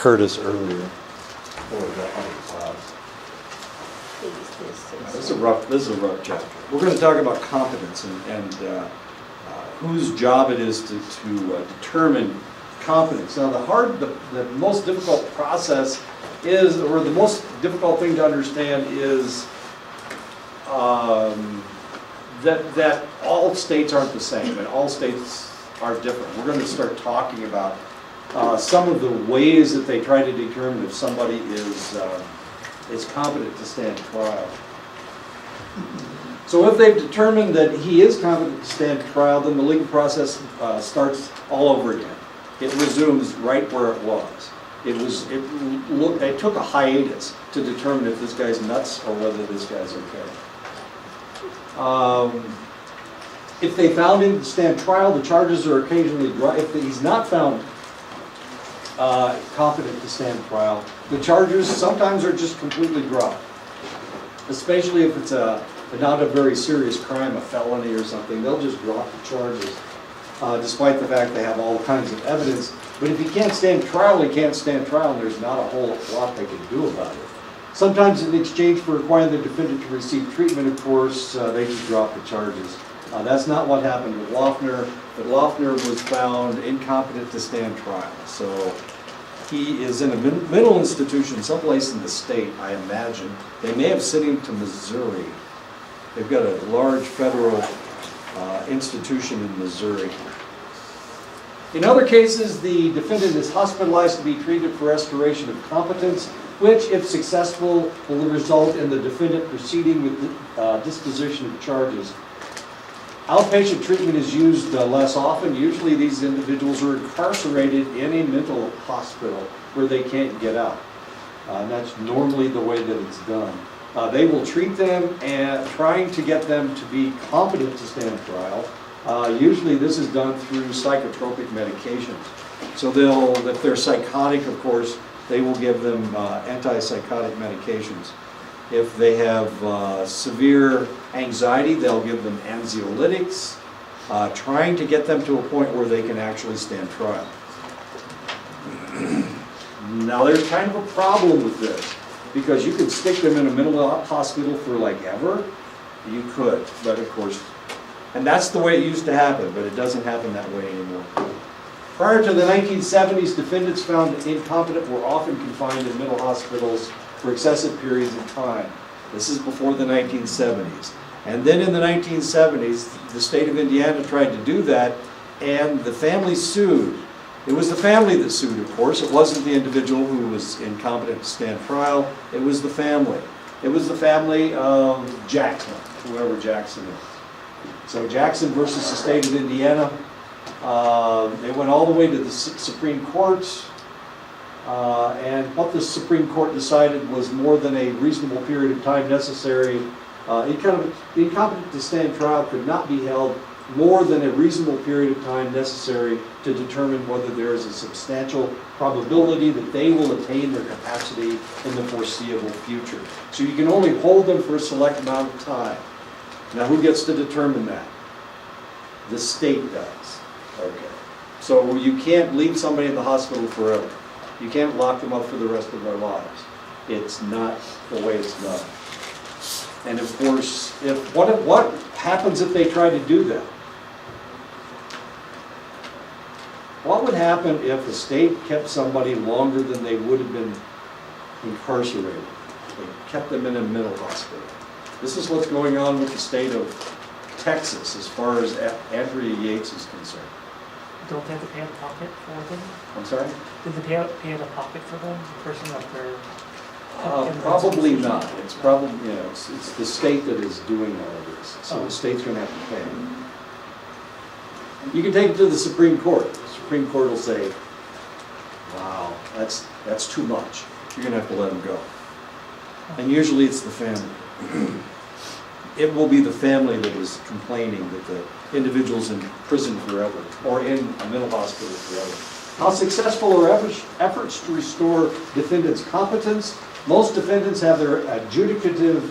Curtis earlier. This is a rough chapter. We're going to talk about competence and whose job it is to determine competence. Now, the most difficult process is, or the most difficult thing to understand is that all states aren't the same, and all states are different. We're going to start talking about some of the ways that they try to determine if somebody is competent to stand trial. So if they've determined that he is competent to stand trial, then the legal process starts all over again. It resumes right where it was. It took a hiatus to determine if this guy's nuts or whether this guy's okay. If they found him to stand trial, the charges are occasionally dropped. If he's not found competent to stand trial, the charges sometimes are just completely dropped. Especially if it's not a very serious crime, a felony or something, they'll just drop the charges, despite the fact they have all kinds of evidence. But if he can't stand trial, he can't stand trial, and there's not a whole lot they can do about it. Sometimes in exchange for requiring the defendant to receive treatment, of course, they just drop the charges. That's not what happened with Loeffner, but Loeffner was found incompetent to stand trial. So he is in a mental institution someplace in the state, I imagine. They may have sent him to Missouri. They've got a large federal institution in Missouri. In other cases, the defendant is hospitalized to be treated for restoration of competence, which, if successful, will result in the defendant proceeding with disposition of charges. Outpatient treatment is used less often. Usually these individuals are incarcerated in a mental hospital where they can't get out. And that's normally the way that it's done. They will treat them and trying to get them to be competent to stand trial. Usually this is done through psychotropic medications. So if they're psychotic, of course, they will give them antipsychotic medications. If they have severe anxiety, they'll give them anxiolytics, trying to get them to a point where they can actually stand trial. Now there's kind of a problem with this, because you could stick them in a mental hospital for like ever. You could, but of course, and that's the way it used to happen, but it doesn't happen that way anymore. Prior to the 1970s, defendants found incompetent were often confined in mental hospitals for excessive periods of time. This is before the 1970s. And then in the 1970s, the state of Indiana tried to do that, and the family sued. It was the family that sued, of course. It wasn't the individual who was incompetent to stand trial. It was the family. It was the family of Jackson, whoever Jackson is. So Jackson versus the state of Indiana. They went all the way to the Supreme Court. And what the Supreme Court decided was more than a reasonable period of time necessary. The incompetent to stand trial could not be held more than a reasonable period of time necessary to determine whether there is a substantial probability that they will attain their capacity in the foreseeable future. So you can only hold them for a select amount of time. Now who gets to determine that? The state does. Okay. So you can't leave somebody in the hospital forever. You can't lock them up for the rest of their lives. It's not the way it's done. And of course, what happens if they try to do that? What would happen if the state kept somebody longer than they would have been incarcerated? They kept them in a mental hospital. This is what's going on with the state of Texas as far as Andrea Yates is concerned. Don't they have to pay out of pocket for them? I'm sorry? Did they pay out of pocket for them? The person that they're... Probably not. It's probably, it's the state that is doing all of this. So the state's going to have to pay. You can take it to the Supreme Court. The Supreme Court will say, wow, that's too much. You're going to have to let them go. And usually it's the family. It will be the family that is complaining that the individual's in prison forever or in a mental hospital forever. How successful are efforts to restore defendants' competence? Most defendants have their adjudicative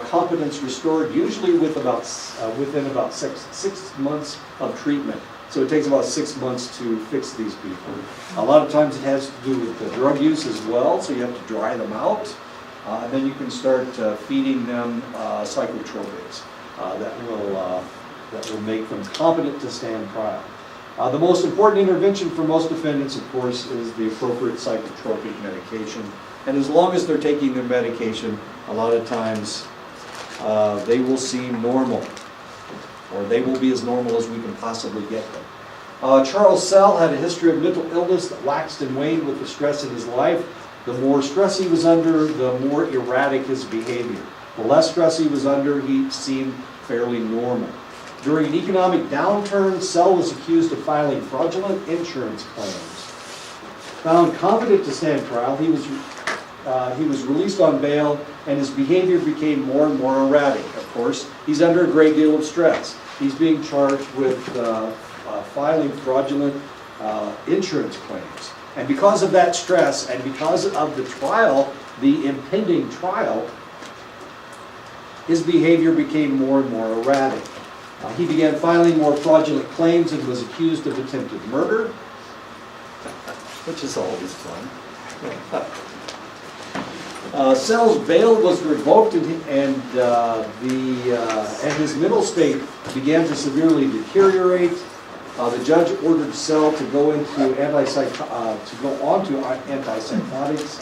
competence restored, usually within about six months of treatment. So it takes about 6 months to fix these people. A lot of times it has to do with the drug use as well, so you have to dry them out. And then you can start feeding them psychotropics that will make them competent to stand trial. The most important intervention for most defendants, of course, is the appropriate psychotropic medication. And as long as they're taking their medication, a lot of times they will seem normal, or they will be as normal as we can possibly get them. Charles Sell had a history of mental illness that waxed and waned with the stress in his life. The more stress he was under, the more erratic his behavior. The less stress he was under, he seemed fairly normal. During an economic downturn, Sell was accused of filing fraudulent insurance claims. Found competent to stand trial, he was released on bail, and his behavior became more and more erratic. Of course, he's under a great deal of stress. He's being charged with filing fraudulent insurance claims. And because of that stress, and because of the trial, the impending trial, his behavior became more and more erratic. He began filing more fraudulent claims and was accused of attempted murder, which is always fun. Sell's bail was revoked, and his mental state began to severely deteriorate. The judge ordered Sell to go onto antipsychotics,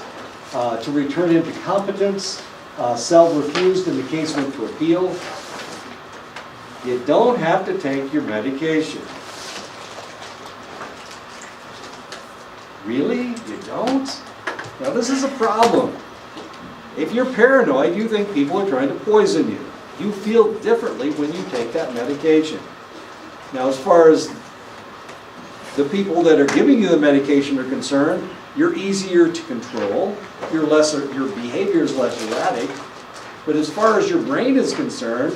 to return him to competence. Sell refused, and the case went to appeal. You don't have to take your medication. Really? You don't? Now this is a problem. If you're paranoid, you think people are trying to poison you. You feel differently when you take that medication. Now, as far as the people that are giving you the medication are concerned, you're easier to control. Your behavior is less erratic. But as far as your brain is concerned,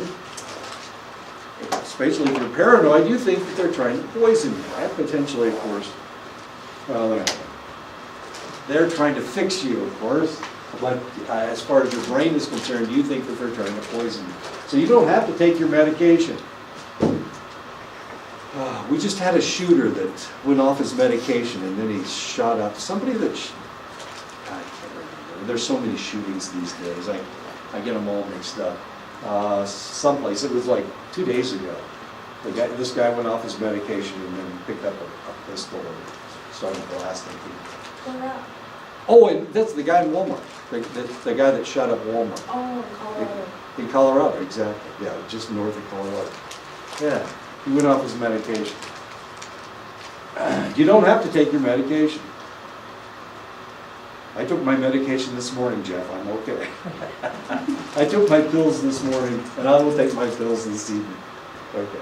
especially if you're paranoid, you think that they're trying to poison you. And potentially, of course, well, they're trying to fix you, of course. But as far as your brain is concerned, you think that they're trying to poison you. So you don't have to take your medication. We just had a shooter that went off his medication and then he shot up. Somebody that, I can't remember. There's so many shootings these days. I get them all mixed up. Someplace, it was like 2 days ago. This guy went off his medication and then picked up a pistol and started blasting people. Oh, and that's the guy in Walmart. The guy that shot up Walmart. Oh, Colorado. In Colorado, exactly. Yeah, just north of Colorado. Yeah, he went off his medication. You don't have to take your medication. I took my medication this morning, Jeff. I'm okay. I took my pills this morning, and I will take my pills this evening. Okay.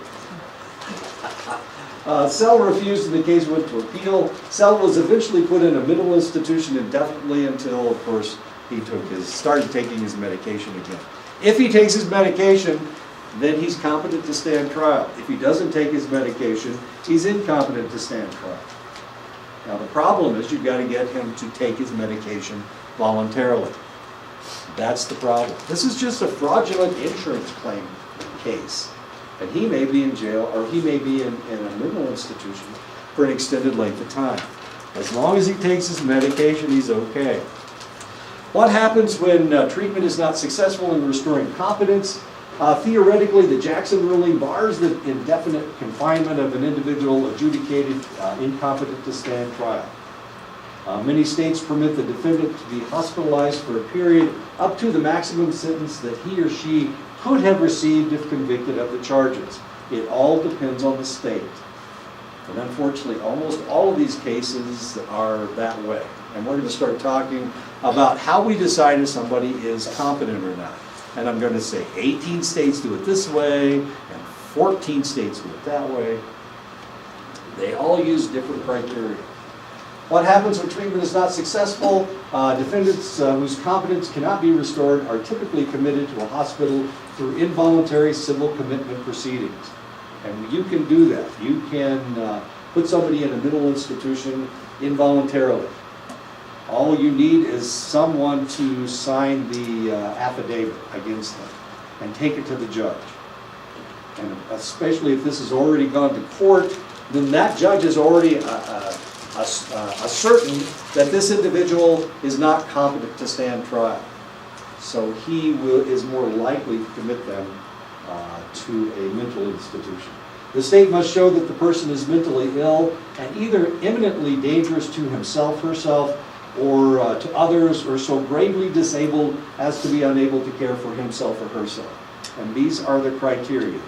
Sell refused, and the case went to appeal. Sell was eventually put in a mental institution indefinitely until, of course, he started taking his medication again. If he takes his medication, then he's competent to stand trial. If he doesn't take his medication, he's incompetent to stand trial. Now the problem is you've got to get him to take his medication voluntarily. That's the problem. This is just a fraudulent insurance claim case. And he may be in jail, or he may be in a mental institution for an extended length of time. As long as he takes his medication, he's okay. What happens when treatment is not successful in restoring competence? Theoretically, the Jackson ruling bars the indefinite confinement of an individual adjudicated incompetent to stand trial. Many states permit the defendant to be hospitalized for a period up to the maximum sentence that he or she could have received if convicted of the charges. It all depends on the state. And unfortunately, almost all of these cases are that way. And we're going to start talking about how we decide if somebody is competent or not. And I'm going to say 18 states do it this way, and 14 states do it that way. They all use different criteria. What happens when treatment is not successful? Defendants whose competence cannot be restored are typically committed to a hospital through involuntary civil commitment proceedings. And you can do that. You can put somebody in a mental institution involuntarily. All you need is someone to sign the affidavit against them and take it to the judge. And especially if this has already gone to court, then that judge is already certain that this individual is not competent to stand trial. So he is more likely to commit them to a mental institution. The state must show that the person is mentally ill and either imminently dangerous to himself, herself, or to others, or so gravely disabled as to be unable to care for himself or herself. And these are the criteria.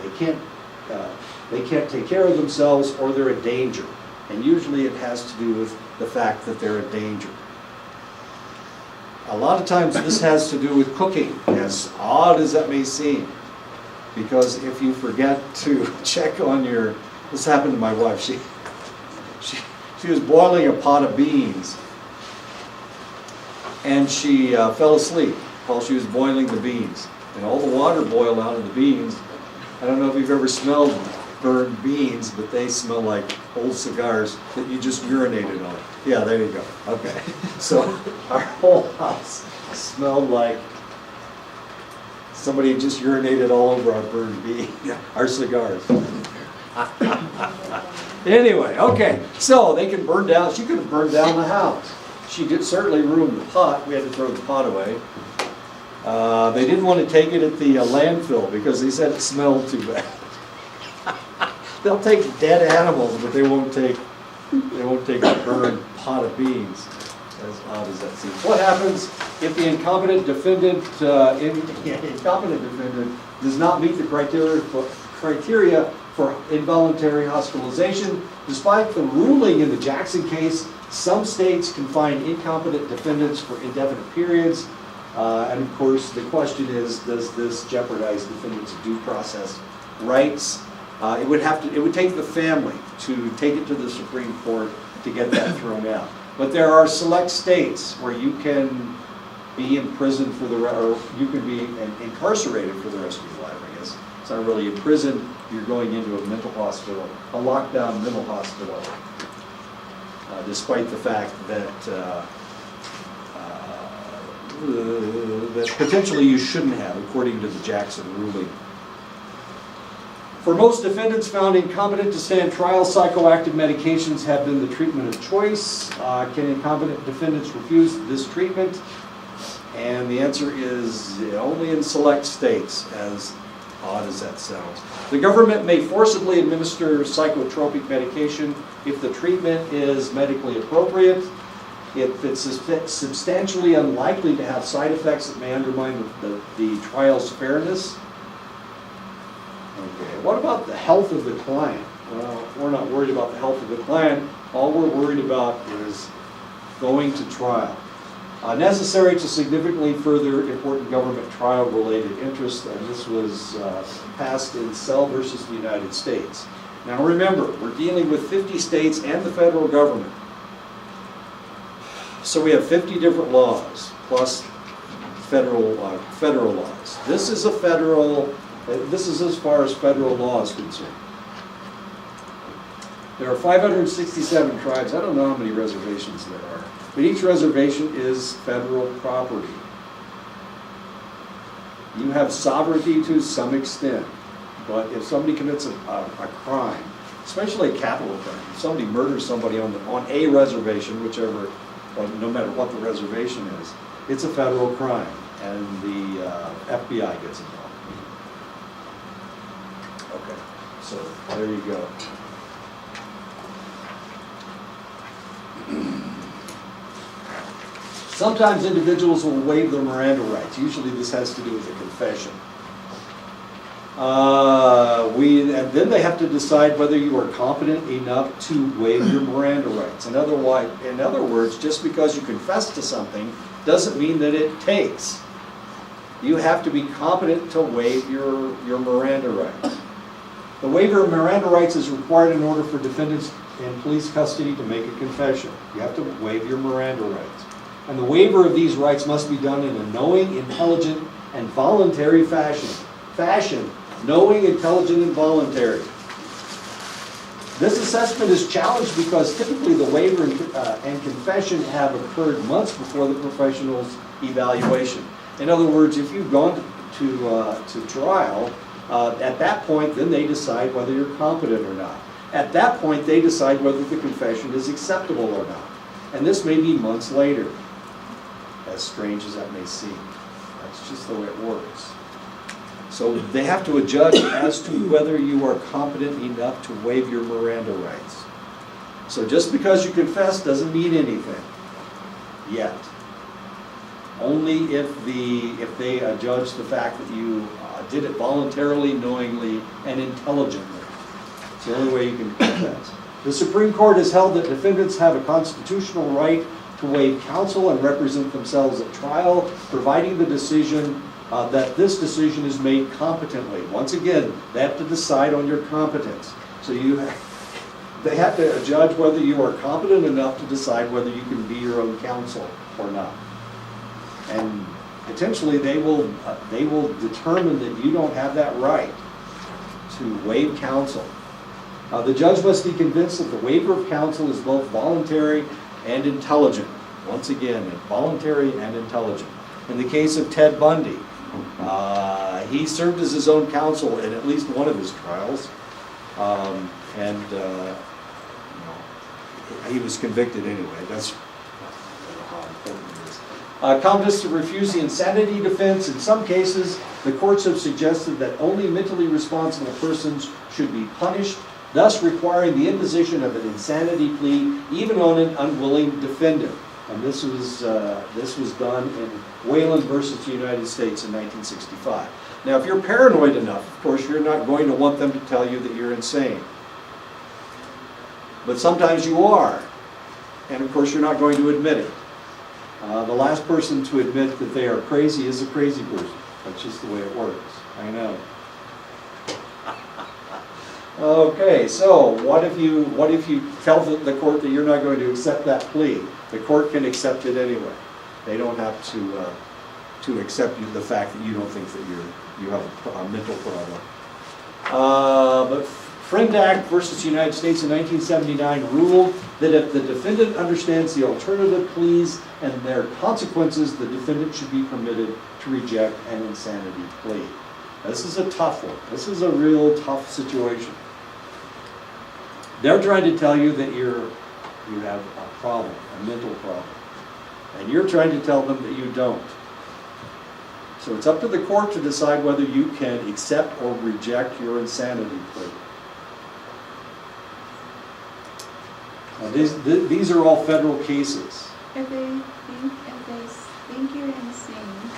They can't take care of themselves, or they're a danger. And usually it has to do with the fact that they're a danger. A lot of times this has to do with cooking, as odd as that may seem. Because if you forget to check on this happened to my wife, she was boiling a pot of beans, and she fell asleep while she was boiling the beans. And all the water boiled out of the beans. I don't know if you've ever smelled burned beans, but they smell like old cigars that you just urinated on. Yeah, there you go. Okay. So our whole house smelled like somebody just urinated all over our burned beans, our cigars. Anyway, okay. So they can burn down. She could have burned down the house. She did certainly ruin the pot. We had to throw the pot away. They didn't want to take it at the landfill because they said it smelled too bad. They'll take dead animals, but they won't take a burned pot of beans. As odd as that seems. What happens if the incompetent defendant does not meet the criteria for involuntary hospitalization? Despite the ruling in the Jackson case, some states can fine incompetent defendants for indefinite periods. And of course, the question is, does this jeopardize defendants' due process rights? It would take the family to take it to the Supreme Court to get that thrown out. But there are select states where you can be imprisoned or you can be incarcerated for the rest of your life, I guess. It's not really in prison, you're going into a mental hospital, a lockdown mental hospital, despite the fact that that potentially you shouldn't have, according to the Jackson ruling. For most defendants found incompetent to stand trial, psychoactive medications have been the treatment of choice. Can incompetent defendants refuse this treatment? And the answer is only in select states, as odd as that sounds. The government may forcibly administer psychotropic medication if the treatment is medically appropriate, if it's substantially unlikely to have side effects that may undermine the trial's fairness. Okay, what about the health of the client? Well, we're not worried about the health of the client. All we're worried about is going to trial. Necessary to significantly further important government trial-related interests, and this was passed in Sell versus the United States. Now remember, we're dealing with 50 states and the federal government. So we have 50 different laws, plus federal laws. This is as far as federal law is concerned. There are 567 tribes. I don't know how many reservations there are, but each reservation is federal property. You have sovereignty to some extent, but if somebody commits a crime, especially a capital crime, if somebody murders somebody on a reservation, whichever, no matter what the reservation is, it's a federal crime, and the FBI gets involved. Okay, so there you go. Sometimes individuals will waive their Miranda rights. Usually this has to do with a confession. And then they have to decide whether you are competent enough to waive your Miranda rights. In other words, just because you confess to something doesn't mean that it takes. You have to be competent to waive your Miranda rights. The waiver of Miranda rights is required in order for defendants in police custody to make a confession. You have to waive your Miranda rights. And the waiver of these rights must be done in a knowing, intelligent, and voluntary fashion. Knowing, intelligent, and voluntary. This assessment is challenged because typically the waiver and confession have occurred months before the professional's evaluation. In other words, if you've gone to trial, at that point, then they decide whether you're competent or not. At that point, they decide whether the confession is acceptable or not. And this may be months later, as strange as that may seem. That's just the way it works. So they have to adjudge as to whether you are competent enough to waive your Miranda rights. So just because you confess doesn't mean anything yet. Only if they judge the fact that you did it voluntarily, knowingly, and intelligently. It's the only way you can confess. The Supreme Court has held that defendants have a constitutional right to waive counsel and represent themselves at trial, providing the decision that this decision is made competently. Once again, they have to decide on your competence. So they have to judge whether you are competent enough to decide whether you can be your own counsel or not. And potentially they will determine that you don't have that right to waive counsel. The judge must be convinced that the waiver of counsel is both voluntary and intelligent. Once again, voluntary and intelligent. In the case of Ted Bundy, he served as his own counsel in at least one of his trials, he was convicted anyway. That's how important it is. Competence to refuse the insanity defense. In some cases, the courts have suggested that only mentally responsible persons should be punished, thus requiring the imposition of an insanity plea even on an unwilling defendant. And this was done in Whalen versus the United States in 1965. Now, if you're paranoid enough, of course, you're not going to want them to tell you that you're insane. But sometimes you are. And of course, you're not going to admit it. The last person to admit that they are crazy is a crazy person. That's just the way it works. I know. Okay, so what if you tell the court that you're not going to accept that plea? The court can accept it anyway. They don't have to accept the fact that you don't think that you have a mental problem. But Frendak versus United States in 1979 ruled that if the defendant understands the alternative pleas and their consequences, the defendant should be permitted to reject an insanity plea. This is a tough one. This is a real tough situation. They're trying to tell you that you have a problem, a mental problem. And you're trying to tell them that you don't. So it's up to the court to decide whether you can accept or reject your insanity plea. Now, these are all federal cases. If they think you're insane,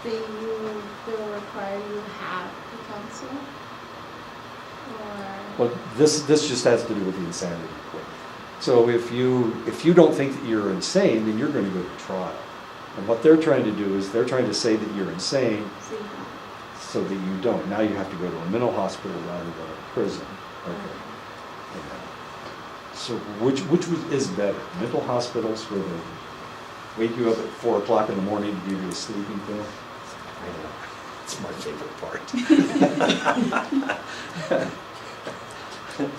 they will require you to have a counsel? Or... Well, this just has to do with the insanity plea. So if you don't think that you're insane, then you're going to go to trial. And what they're trying to do is they're trying to say that you're insane so that you don't. Now you have to go to a mental hospital rather than a prison. Okay. Yeah. So which is better? Mental hospitals where they wake you up at 4 o'clock in the morning to give you a sleeping pill? I know. It's my favorite part.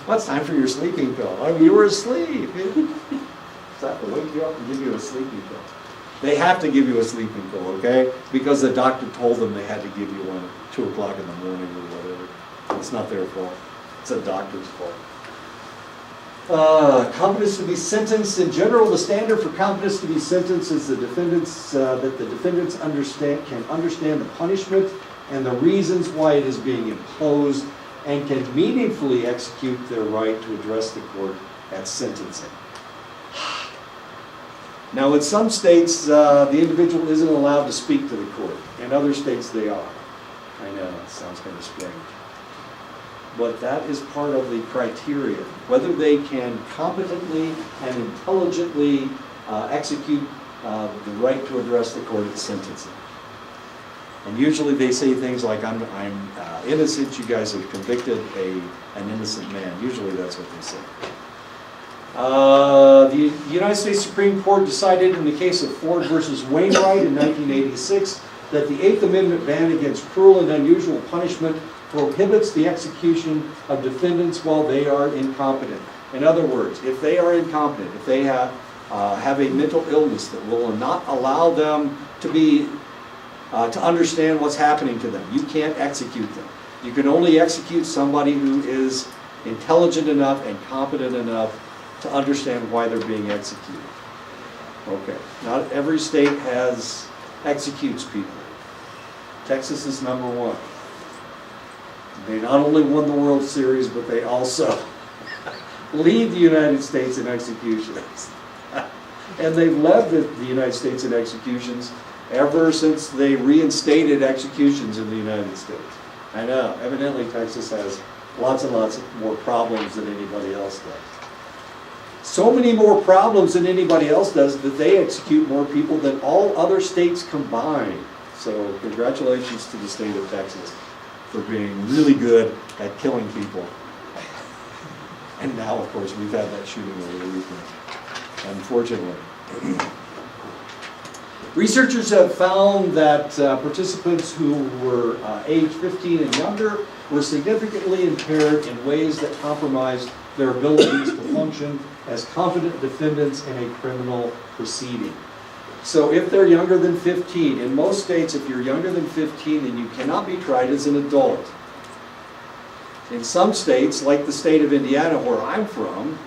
What's time for your sleeping pill? I mean, you were asleep. So I have to wake you up and give you a sleeping pill. They have to give you a sleeping pill, okay? Because the doctor told them they had to give you one at 2 o'clock in the morning or whatever. It's not their fault. It's a doctor's fault. Competence to be sentenced. In general, the standard for competence to be sentenced is that the defendants can understand the punishment and the reasons why it is being imposed and can meaningfully execute their right to address the court at sentencing. Now, in some states, the individual isn't allowed to speak to the court. In other states, they are. I know, it sounds kind of strange. But that is part of the criteria, whether they can competently and intelligently execute the right to address the court at sentencing. And usually they say things like, I'm innocent, you guys have convicted an innocent man. Usually that's what they say. The United States Supreme Court decided in the case of Ford versus Wainwright in 1986 that the Eighth Amendment ban against cruel and unusual punishment prohibits the execution of defendants while they are incompetent. In other words, if they are incompetent, if they have a mental illness that will not allow them to understand what's happening to them, you can't execute them. You can only execute somebody who is intelligent enough and competent enough to understand why they're being executed. Okay, not every state executes people. Texas is number one. They not only won the World Series, but they also lead the United States in executions. And they've led the United States in executions ever since they reinstated executions in the United States. I know, evidently Texas has lots and lots more problems than anybody else does. So many more problems than anybody else does that they execute more people than all other states combined. So congratulations to the state of Texas for being really good at killing people. And now, of course, we've had that shooting over the weekend, unfortunately. Researchers have found that participants who were age 15 and younger were significantly impaired in ways that compromised their abilities to function as competent defendants in a criminal proceeding. So if they're younger than 15, in most states, if you're younger than 15, then you cannot be tried as an adult. In some states, like the state of Indiana, where I'm from,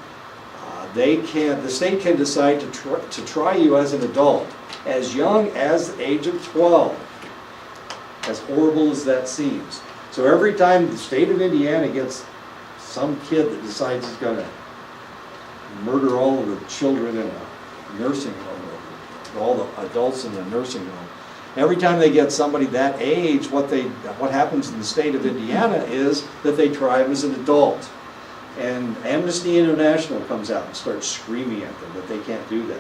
the state can decide to try you as an adult as young as the age of 12, as horrible as that seems. So every time the state of Indiana gets some kid that decides he's going to murder all of the children in a nursing home, all the adults in the nursing home, every time they get somebody that age, what happens in the state of Indiana is that they try him as an adult. And Amnesty International comes out and starts screaming at them that they can't do that.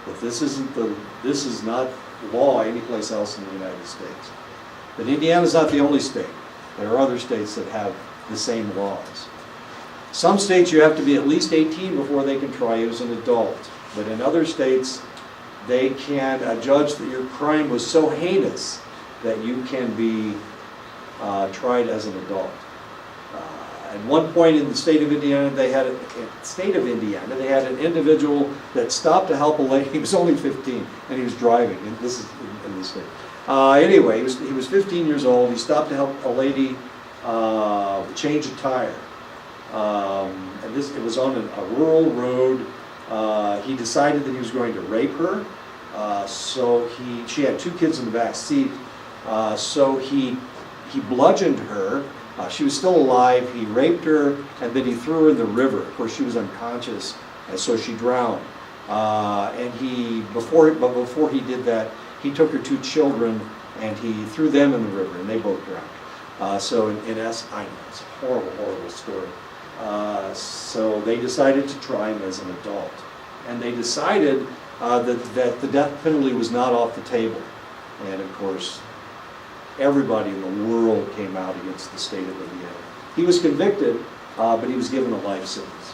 But this is not law anyplace else in the United States. But Indiana's not the only state. There are other states that have the same laws. Some states you have to be at least 18 before they can try you as an adult. But in other states, they can judge that your crime was so heinous that you can be tried as an adult. At one point in the state of Indiana, they had an individual that stopped to help a lady. He was only 15, and he was driving. And this is in the state. Anyway, he was 15 years old. He stopped to help a lady change a tire. And it was on a rural road. He decided that he was going to rape her. She had 2 kids in the back seat. So he bludgeoned her. She was still alive. He raped her, and then he threw her in the river. Of course, she was unconscious, and so she drowned. Before he did that, he took her 2 children and he threw them in the river, and they both drowned. So in essence, I know it's a horrible, horrible story. So they decided to try him as an adult, and they decided that the death penalty was not off the table. And of course, everybody in the world came out against the state of Indiana. He was convicted, but he was given a life sentence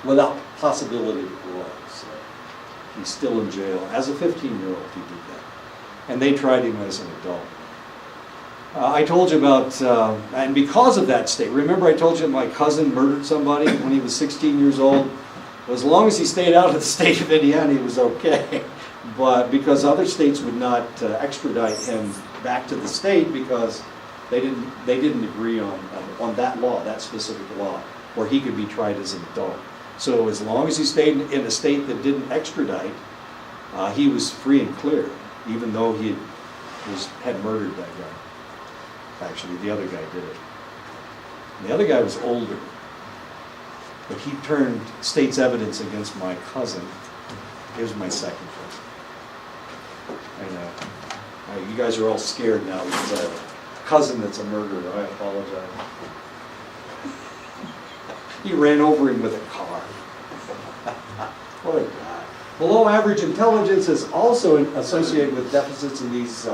without possibility of parole. So he's still in jail. As a 15-year-old, he did that. And they tried him as an adult. I told you about, and because of that state, remember I told you my cousin murdered somebody when he was 16 years old? Well, as long as he stayed out of the state of Indiana, he was okay. But because other states would not extradite him back to the state because they didn't agree on that law, that specific law, where he could be tried as an adult. So as long as he stayed in a state that didn't extradite, he was free and clear, even though he had murdered that guy. Actually, the other guy did it. And the other guy was older, but he turned state's evidence against my cousin. He was my second cousin. I know. You guys are all scared now because I have a cousin that's a murderer. I apologize. He ran over him with a car. What a guy. Below average intelligence is also associated with deficits in these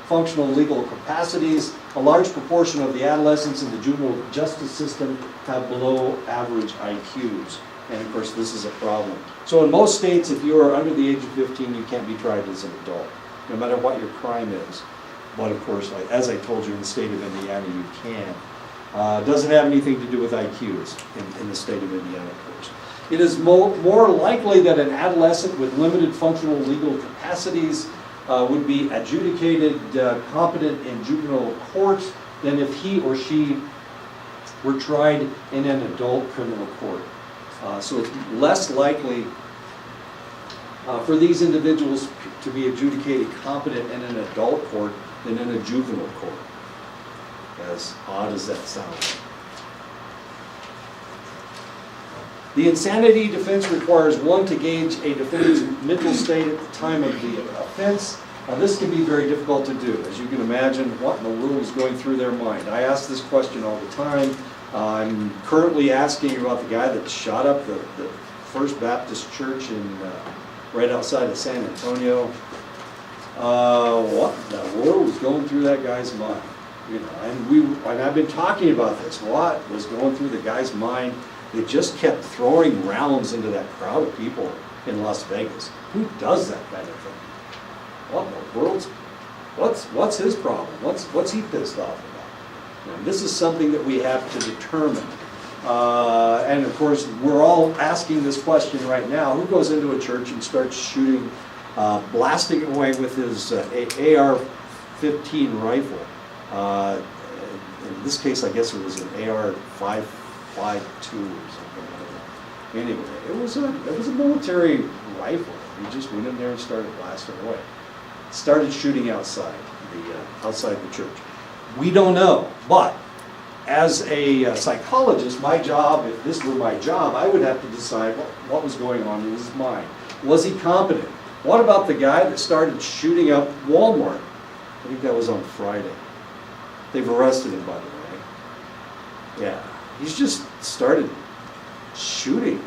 functional legal capacities. A large proportion of the adolescents in the juvenile justice system have below average IQs. And of course, this is a problem. So in most states, if you are under the age of 15, you can't be tried as an adult, no matter what your crime is. But of course, as I told you, in the state of Indiana, you can. It doesn't have anything to do with IQs in the state of Indiana, of course. It is more likely that an adolescent with limited functional legal capacities would be adjudicated competent in juvenile court than if he or she were tried in an adult criminal court. So it's less likely for these individuals to be adjudicated competent in an adult court than in a juvenile court, as odd as that sounds. The insanity defense requires one to gauge a defendant's mental state at the time of the offense. Now, this can be very difficult to do. As you can imagine, what in the world is going through their mind? I ask this question all the time. I'm currently asking about the guy that shot up the First Baptist Church in right outside of San Antonio. What in the world was going through that guy's mind? You know, and I've been talking about this. What was going through the guy's mind? They just kept throwing rounds into that crowd of people in Las Vegas. Who does that kind of thing? What in the world's, what's his problem? What's he pissed off about? And this is something that we have to determine. And of course, we're all asking this question right now. Who goes into a church and starts shooting, blasting away with his AR-15 rifle? In this case, I guess it was an AR-552 or something like that. Anyway, it was a military rifle. He just went in there and started blasting away. Started shooting outside the church. We don't know, but as a psychologist, my job, if this were my job, I would have to decide what was going on in his mind. Was he competent? What about the guy that started shooting up Walmart? I think that was on Friday. They've arrested him, by the way. Yeah, he's just started shooting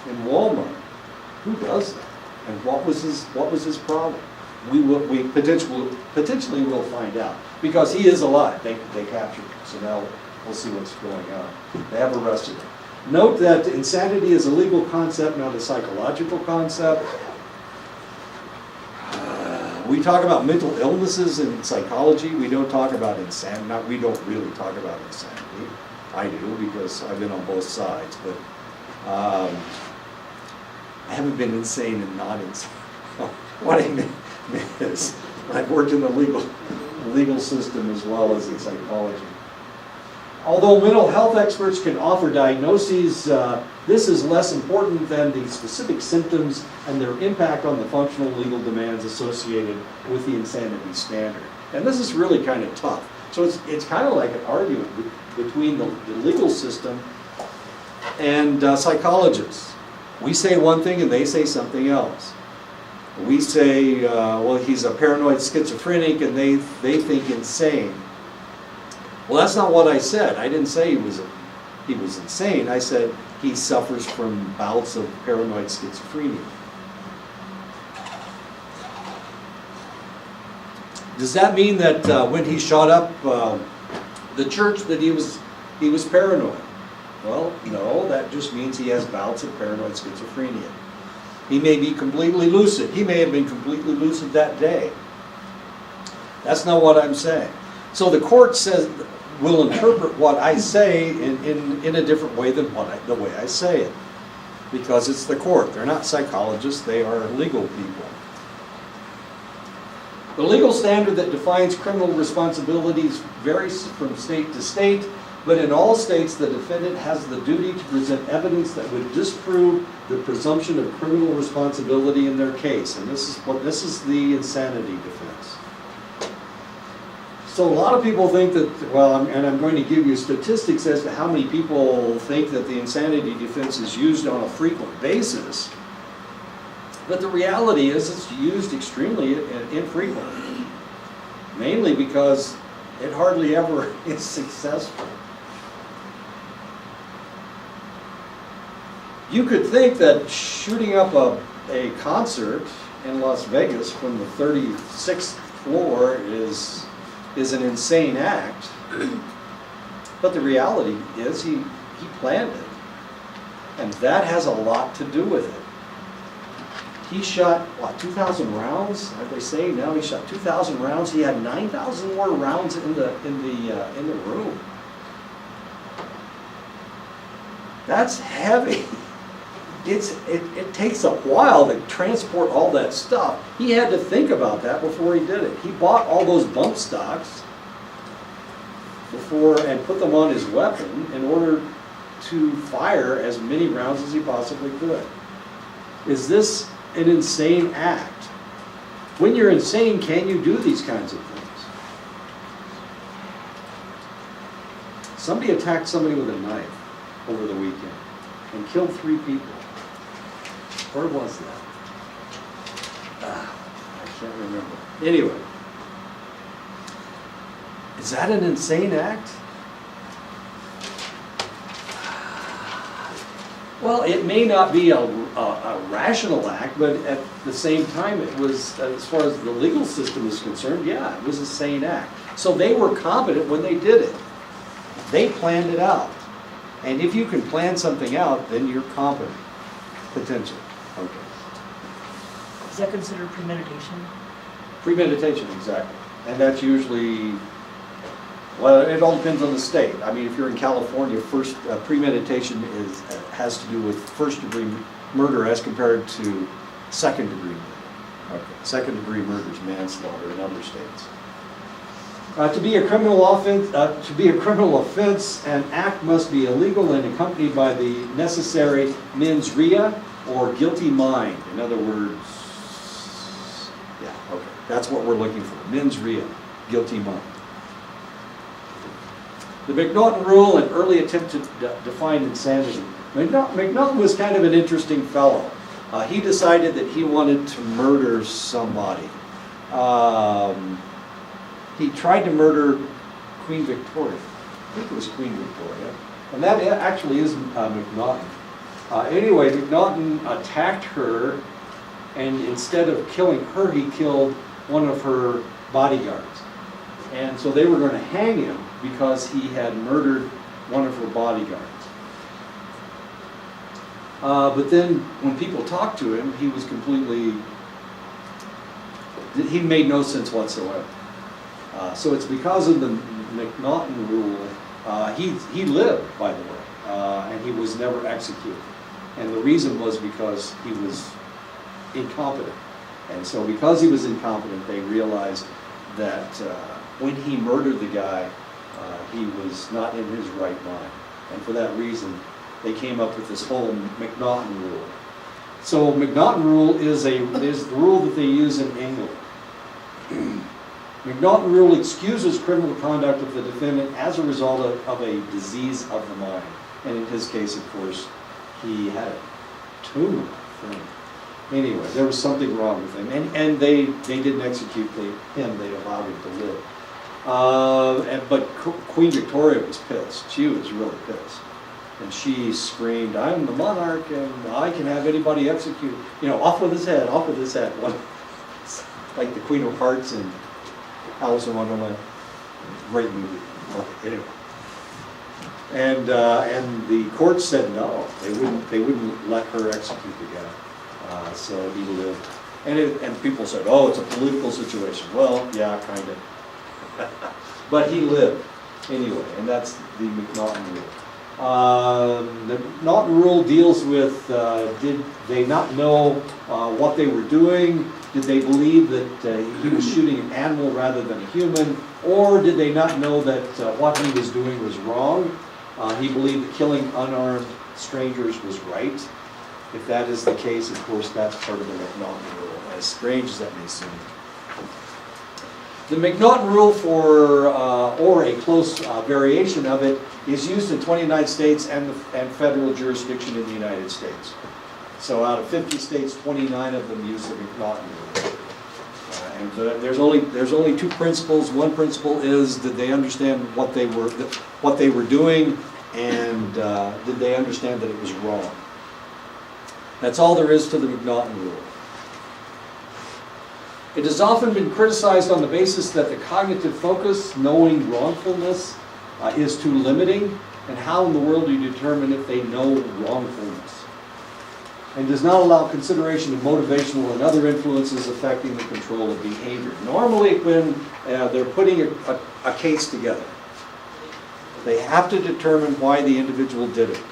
in Walmart. Who does that? And what was his problem? We potentially will find out, because he is alive. They captured him, so now we'll see what's going on. They have arrested him. Note that insanity is a legal concept, not a psychological concept. We talk about mental illnesses in psychology. We don't talk about insanity. We don't really talk about insanity. I do, because I've been on both sides, but I haven't been insane and not insane. What I mean is, I've worked in the legal system as well as in psychology. Although mental health experts can offer diagnoses, this is less important than the specific symptoms and their impact on the functional legal demands associated with the insanity standard. And this is really kind of tough. So it's kind of like an argument between the legal system and psychologists. We say one thing and they say something else. We say, well, he's a paranoid schizophrenic, and they think insane. Well, that's not what I said. I didn't say he was insane. I said he suffers from bouts of paranoid schizophrenia. Does that mean that when he shot up the church that he was paranoid? Well, no, that just means he has bouts of paranoid schizophrenia. He may be completely lucid. He may have been completely lucid that day. That's not what I'm saying. So the court will interpret what I say in a different way than the way I say it. Because it's the court. They're not psychologists. They are legal people. The legal standard that defines criminal responsibilities varies from state to state, but in all states the defendant has the duty to present evidence that would disprove the presumption of criminal responsibility in their case. And this is the insanity defense. So a lot of people think that, well, and I'm going to give you statistics as to how many people think that the insanity defense is used on a frequent basis. But the reality is it's used extremely infrequently, mainly because it hardly ever is successful. You could think that shooting up a concert in Las Vegas from the 36th floor is an insane act, but the reality is he planned it, and that has a lot to do with it. He shot, what, 2,000 rounds? Are they saying now he shot 2,000 rounds? He had 9,000 more rounds in the room. That's heavy. It takes a while to transport all that stuff. He had to think about that before he did it. He bought all those bump stocks before and put them on his weapon in order to fire as many rounds as he possibly could. Is this an insane act? When you're insane, can you do these kinds of things? Somebody attacked somebody with a knife over the weekend and killed 3 people. Where was that? I can't remember. Anyway, is that an insane act? Well, it may not be a rational act, but at the same time, it was, as far as the legal system is concerned, yeah, it was a sane act. So they were competent when they did it. They planned it out. And if you can plan something out, then you're competent, potentially. Okay. Is that considered premeditation? Premeditation, exactly. And that's usually, well, it all depends on the state. I mean, if you're in California, first premeditation has to do with first-degree murder as compared to second-degree murder. Okay. Second-degree murder is manslaughter in other states. To be a criminal offense, an act must be illegal and accompanied by the necessary mens rea or guilty mind. In other words, yeah, okay, that's what we're looking for. Mens rea, guilty mind. The McNaughton Rule, an early attempt to define insanity. McNaughton was kind of an interesting fellow. He decided that he wanted to murder somebody. He tried to murder Queen Victoria. I think it was Queen Victoria. And that actually is McNaughton. Anyway, McNaughton attacked her, and instead of killing her, he killed one of her bodyguards. And so they were going to hang him because he had murdered one of her bodyguards. But then when people talked to him, he was he made no sense whatsoever. So it's because of the McNaughton Rule. He lived, by the way, and he was never executed. And the reason was because he was incompetent. And so because he was incompetent, they realized that when he murdered the guy, he was not in his right mind. And for that reason, they came up with this whole McNaughton Rule. So McNaughton Rule is the rule that they use in England. McNaughton Rule excuses criminal conduct of the defendant as a result of a disease of the mind. And in his case, of course, he had a tumor thing. Anyway, there was something wrong with him. And they didn't execute him, they allowed him to live. But Queen Victoria was pissed. She was really pissed. And she screamed, "I'm the monarch and I can have anybody executed. You know, off with his head, off with his head." Like the Queen of Hearts and Alice in Wonderland. Great movie. Anyway. And the court said no. They wouldn't let her execute the guy. So he lived. And people said, "Oh, it's a political situation." Well, yeah, kind of. But he lived anyway, and that's the McNaughton Rule. The McNaughton Rule deals with, did they not know what they were doing? Did they believe that he was shooting an animal rather than a human? Or did they not know that what he was doing was wrong? He believed that killing unarmed strangers was right. If that is the case, of course, that's part of the McNaughton Rule, as strange as that may seem. The McNaughton Rule or a close variation of it is used in 29 states and federal jurisdiction in the United States. So out of 50 states, 29 of them use the McNaughton Rule. And there's only 2 principles. One principle is, did they understand what they were doing, and did they understand that it was wrong? That's all there is to the McNaughton Rule. It has often been criticized on the basis that the cognitive focus, knowing wrongfulness, is too limiting, and how in the world do you determine if they know wrongfulness? And does not allow consideration of motivational and other influences affecting the control of behavior. Normally when they're putting a case together, they have to determine why the individual did it.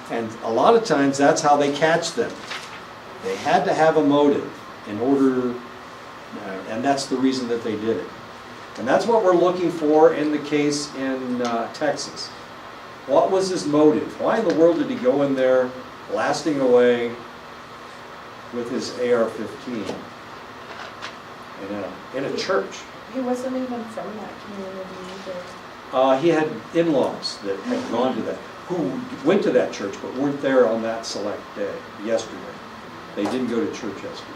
And a lot of times that's how they catch them. They had to have a motive in order, and that's the reason that they did it. And that's what we're looking for in the case in Texas. What was his motive? Why in the world did he go in there blasting away with his AR-15 in a church? He wasn't even from that community either. He had in-laws that had gone to that, who went to that church but weren't there on that select day, yesterday. They didn't go to church yesterday.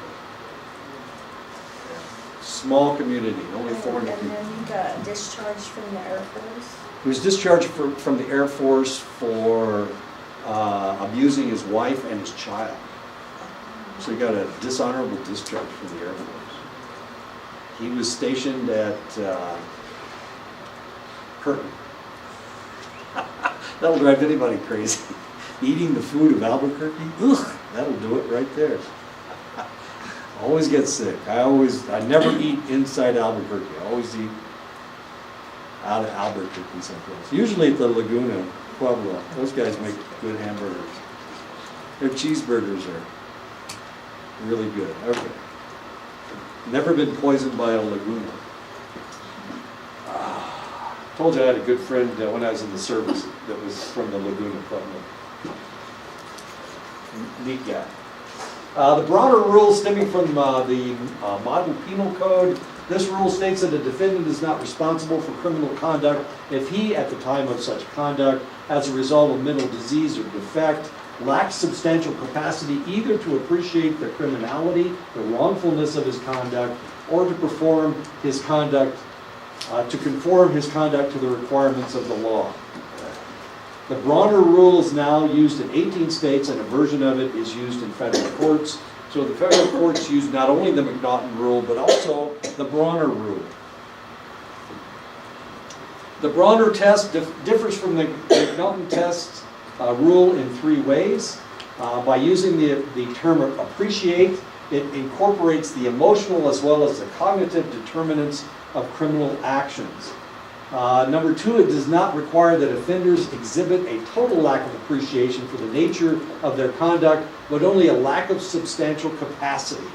Small community, only 400 And people. then he got discharged from the Air Force. He was discharged from the Air Force for abusing his wife and his child. So he got a dishonorable discharge from the Air Force. He was stationed at Curtin. That'll drive anybody crazy. Eating the food of Albuquerque, ugh, that'll do it right there. Always get sick. I never eat inside Albuquerque. I always eat out of Albuquerque someplace. Usually at the Laguna, Pueblo. Those guys make good hamburgers. Their cheeseburgers are really good. Okay. Never been poisoned by a Laguna. Told you I had a good friend when I was in the service that was from the Laguna Pueblo. Neat guy. The broader rule stemming from the Model Penal Code, this rule states that a defendant is not responsible for criminal conduct if he, at the time of such conduct, as a result of mental disease or defect, lacks substantial capacity either to appreciate the criminality, the wrongfulness of his conduct, or to perform his conduct, to conform his conduct to the requirements of the law. The broader rule is now used in 18 states, and a version of it is used in federal courts. So the federal courts use not only the McNaughton rule, but also the Bronner rule. The Bronner test differs from the McNaughton test rule in 3 ways. By using the term appreciate, it incorporates the emotional as well as the cognitive determinants of criminal actions. Number 2, it does not require that offenders exhibit a total lack of appreciation for the nature of their conduct, but only a lack of substantial capacity.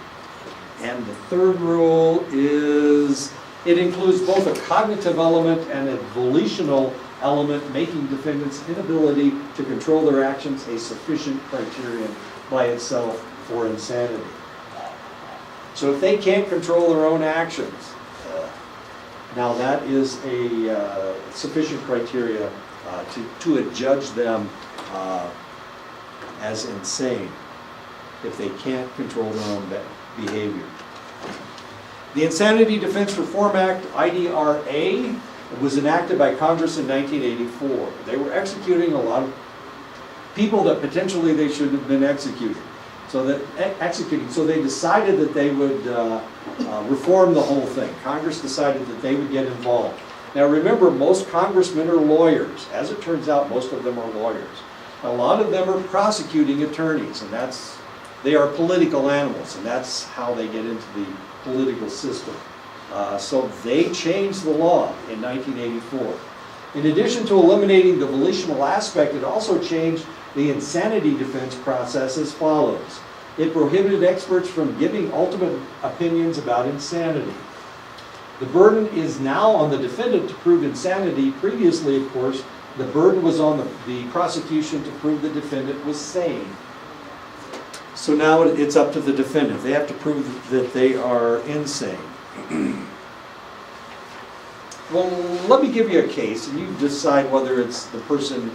And the 3rd rule is it includes both a cognitive element and a volitional element, making defendants' inability to control their actions a sufficient criterion by itself for insanity. So if they can't control their own actions, now that is a sufficient criteria to adjudge them as insane if they can't control their own behavior. The Insanity Defense Reform Act, IDRA, was enacted by Congress in 1984. They were executing a lot of people that potentially they should have been executing. So they decided that they would reform the whole thing. Congress decided that they would get involved. Now remember, most congressmen are lawyers. As it turns out, most of them are lawyers. A lot of them are prosecuting attorneys, and they are political animals, and that's how they get into the political system. So they changed the law in 1984. In addition to eliminating the volitional aspect, it also changed the insanity defense process as follows. It prohibited experts from giving ultimate opinions about insanity. The burden is now on the defendant to prove insanity. Previously, of course, the burden was on the prosecution to prove the defendant was sane. So now it's up to the defendant. They have to prove that they are insane. Well, let me give you a case, and you decide whether the person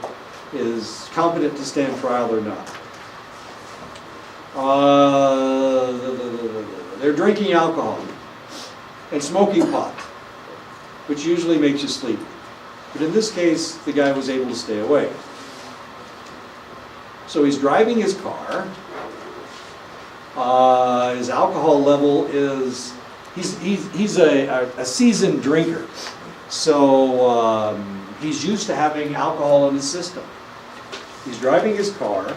is competent to stand trial or not. They're drinking alcohol and smoking pot, which usually makes you sleepy. But in this case, the guy was able to stay awake. So he's driving his car. His alcohol level is, he's a seasoned drinker. So he's used to having alcohol in his system. He's driving his car.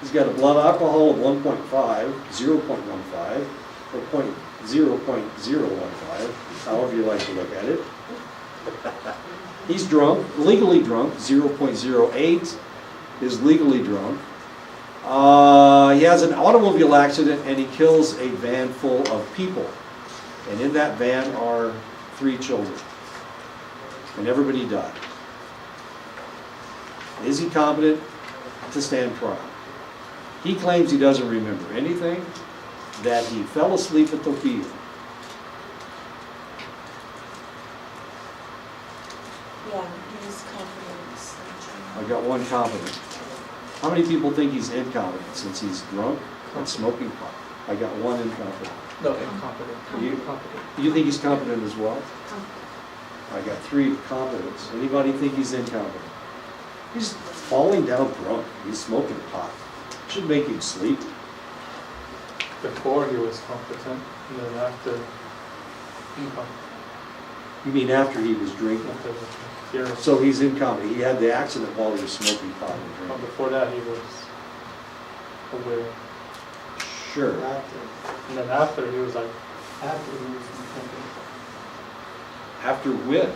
He's got a blood alcohol of 1.5, 0.15, or 0.015, however you like to look at it. He's drunk, legally drunk, 0.08 is legally drunk. He has an automobile accident and he kills a van full of people. And in that van are 3 children. and everybody died. Is he competent to stand trial? He claims he doesn't remember anything, that he fell asleep at the wheel. Yeah, he's confident. I got one competent. How many people think he's incompetent since he's drunk and smoking pot? I got one incompetent. No, incompetent. You- Incompetent. You think he's competent as well? I got 3 competents. Anybody think he's incompetent? He's falling down drunk. He's smoking pot. Should make him sleep. Before he was competent, and then after incompetent. You mean after he was drinking? After the year. So he's incompetent. He had the accident while he was smoking pot and But drinking. before that, he was aware. Sure. And then after, he was like, After he was incompetent. After when?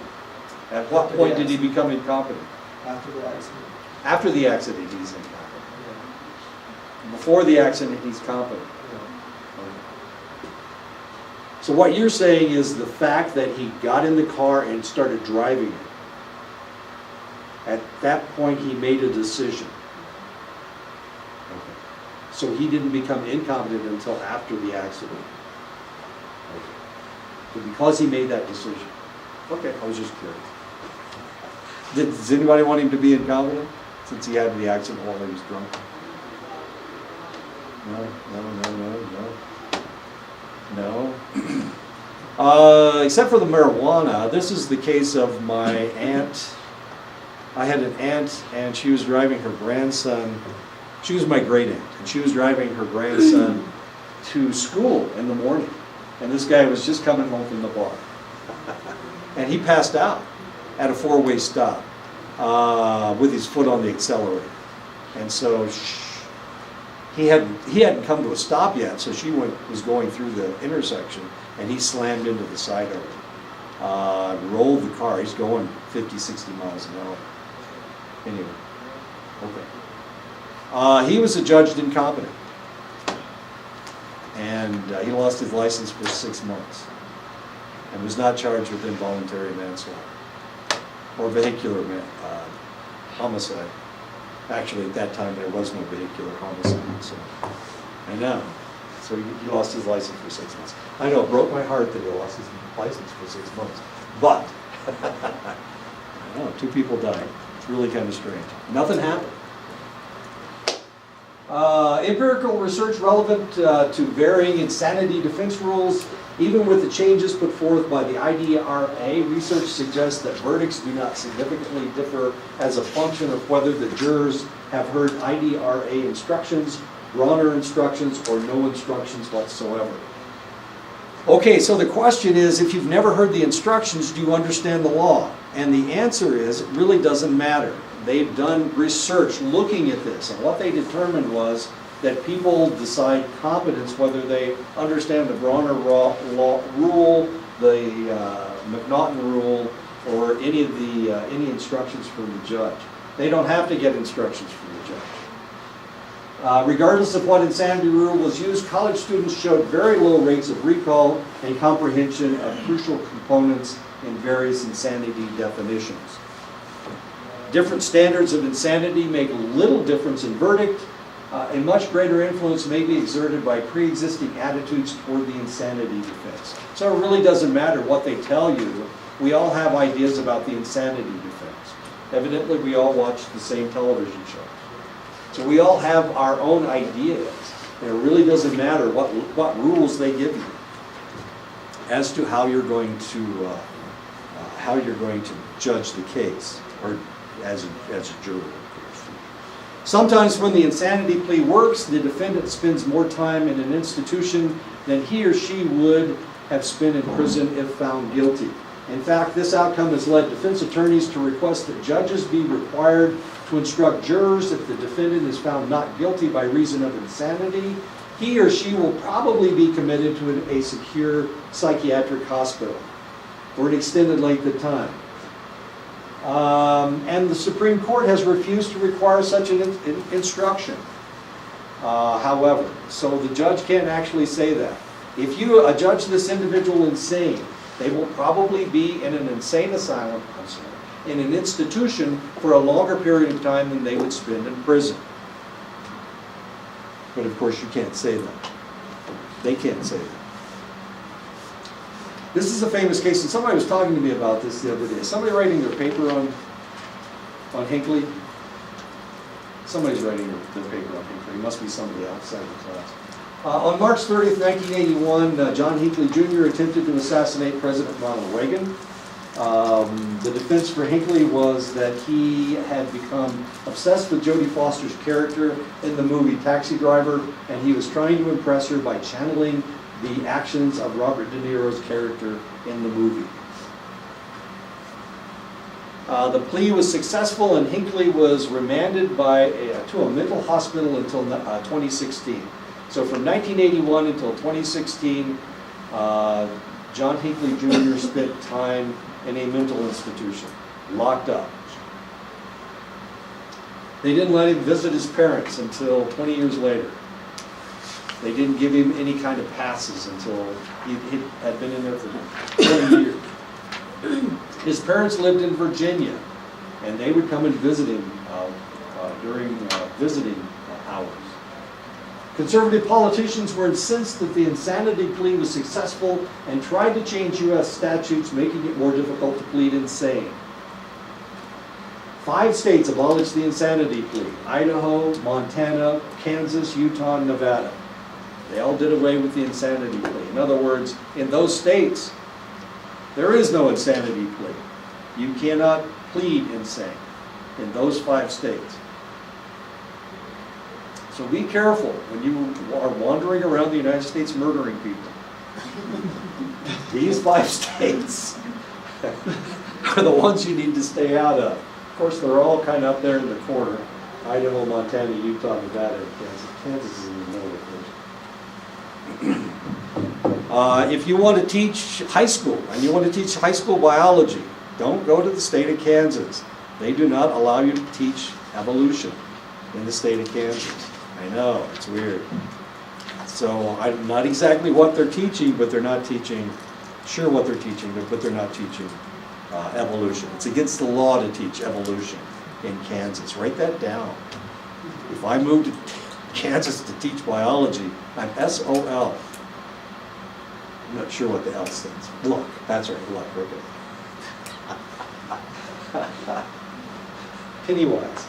At what After point the did he become incompetent? After the accident. After the accident, he's incompetent. Before the accident, he's competent. So what you're saying is the fact that he got in the car and started driving it, at that point he made a decision. Okay. So he didn't become incompetent until after the accident. Okay. But because he made that decision. Okay, I was just curious. Does anybody want him to be incompetent since he had the accident while he was drunk? No. Except for the marijuana, this is the case of my aunt. I had an aunt and she was driving her grandson. She was my great aunt and she was driving her grandson to school in the morning. And this guy was just coming home from the bar. And he passed out at a 4-way stop with his foot on the accelerator. And so he hadn't come to a stop yet, so she was going through the intersection, and he slammed into the side of it. Rolled the car. He's going 50, 60 miles an hour. Anyway, okay. He was adjudged incompetent, and he lost his license for 6 months, and was not charged with involuntary manslaughter or vehicular homicide. Actually, at that time, there was no vehicular homicide, so I know. So he lost his license for 6 months. I know, it broke my heart that he lost his license for 6 months, but I know, 2 people died. It's really kind of strange. Nothing happened. Empirical research relevant to varying insanity defense rules. Even with the changes put forth by the IDRA, research suggests that verdicts do not significantly differ as a function of whether the jurors have heard IDRA instructions, Bronner instructions, or no instructions whatsoever. Okay, so the question is, if you've never heard the instructions, do you understand the law? And the answer is, it really doesn't matter. They've done research looking at this, and what they determined was that people decide competence whether they understand the Bronner rule, the McNaughton rule, or any instructions from the judge. They don't have to get instructions from the judge. Regardless of what insanity rule was used, college students showed very low rates of recall and comprehension of crucial components in various insanity definitions. Different standards of insanity make little difference in verdict. A much greater influence may be exerted by pre-existing attitudes toward the insanity defense. So it really doesn't matter what they tell you. We all have ideas about the insanity defense. Evidently, we all watch the same television show. So we all have our own ideas. And it really doesn't matter what rules they give you as to how you're going to judge the case, or as a juror. Sometimes when the insanity plea works, the defendant spends more time in an institution than he or she would have spent in prison if found guilty. In fact, this outcome has led defense attorneys to request that judges be required to instruct jurors if the defendant is found not guilty by reason of insanity, he or she will probably be committed to a secure psychiatric hospital for an extended length of time. And the Supreme Court has refused to require such an instruction. However, so the judge can't actually say that. If you judge this individual insane They will probably be in an insane asylum, in an institution for a longer period of time than they would spend in prison. But of course, you can't say that. They can't say that. This is a famous case, and somebody was talking to me about this the other day. Is somebody writing their paper on Hinckley? Somebody's writing their paper on Hinckley. It must be somebody outside the class. On March 30th, 1981, John Hinckley Jr. attempted to assassinate President Ronald Reagan. The defense for Hinckley was that he had become obsessed with Jodie Foster's character in the movie Taxi Driver, and he was trying to impress her by channeling the actions of Robert De Niro's character in the movie. The plea was successful, and Hinckley was remanded to a mental hospital until 2016. So from 1981 until 2016, John Hinckley Jr. spent time in a mental institution, locked up. They didn't let him visit his parents until 20 years later. They didn't give him any kind of passes until he had been in there for 20 years. His parents lived in Virginia, and they would come and visit him during visiting hours. Conservative politicians were incensed that the insanity plea was successful and tried to change U.S. statutes, making it more difficult to plead insane. 5 states abolished the insanity plea: Idaho, Montana, Kansas, Utah, and Nevada. They all did away with the insanity plea. In other words, in those states, there is no insanity plea. You cannot plead insane in those 5 states. So be careful when you are wandering around the United States murdering people. These 5 states are the ones you need to stay out of. Of course, they're all kind of up there in the corner: Idaho, Montana, Utah, Nevada, and Kansas. Kansas is in the middle, of course. If you want to teach high school, and you want to teach high school biology, don't go to the state of Kansas. They do not allow you to teach evolution in the state of Kansas. I know, it's weird. So I'm not exactly what they're teaching, but they're not teaching, sure what they're teaching, but they're not teaching evolution. It's against the law to teach evolution in Kansas. Write that down. If I moved to Kansas to teach biology, I'm SOL. I'm not sure what the L stands for. Look, that's right, look, okay. Pennywise.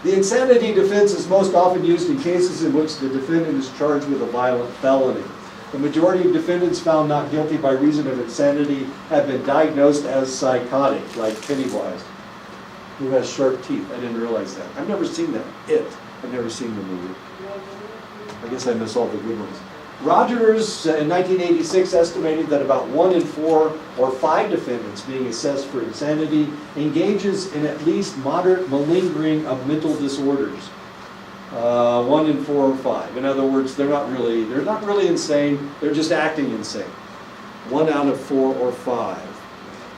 The insanity defense is most often used in cases in which the defendant is charged with a violent felony. The majority of defendants found not guilty by reason of insanity have been diagnosed as psychotic, like Pennywise, who has sharp teeth. I didn't realize that. I've never seen that. I've never seen the movie. I guess I miss all the good ones. Rogers, in 1986, estimated that about 1 in 4 or 5 defendants being assessed for insanity engages in at least moderate malingering of mental disorders. 1 in 4 or 5. In other words, they're not really insane. They're just acting insane. 1 out of 4 or 5.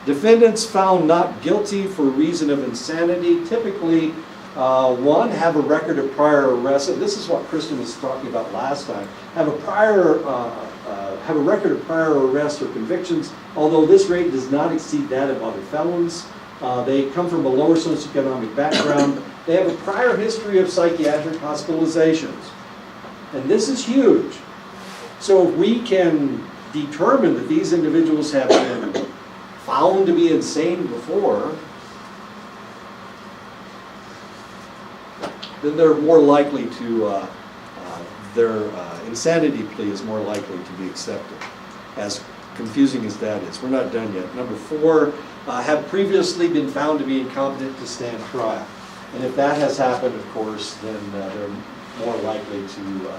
Defendants found not guilty for reason of insanity typically 1, have a record of prior arrests. This is what Kristen was talking about last time. Have a record of prior arrests or convictions, although this rate does not exceed that of other felons. They come from a lower socioeconomic background. They have a prior history of psychiatric hospitalizations. And this is huge. So if we can determine that these individuals have been found to be insane before, then they're more likely to, their insanity plea is more likely to be accepted, as confusing as that is. We're not done yet. Number 4, have previously been found to be incompetent to stand trial. And if that has happened, of course, then they're more likely to,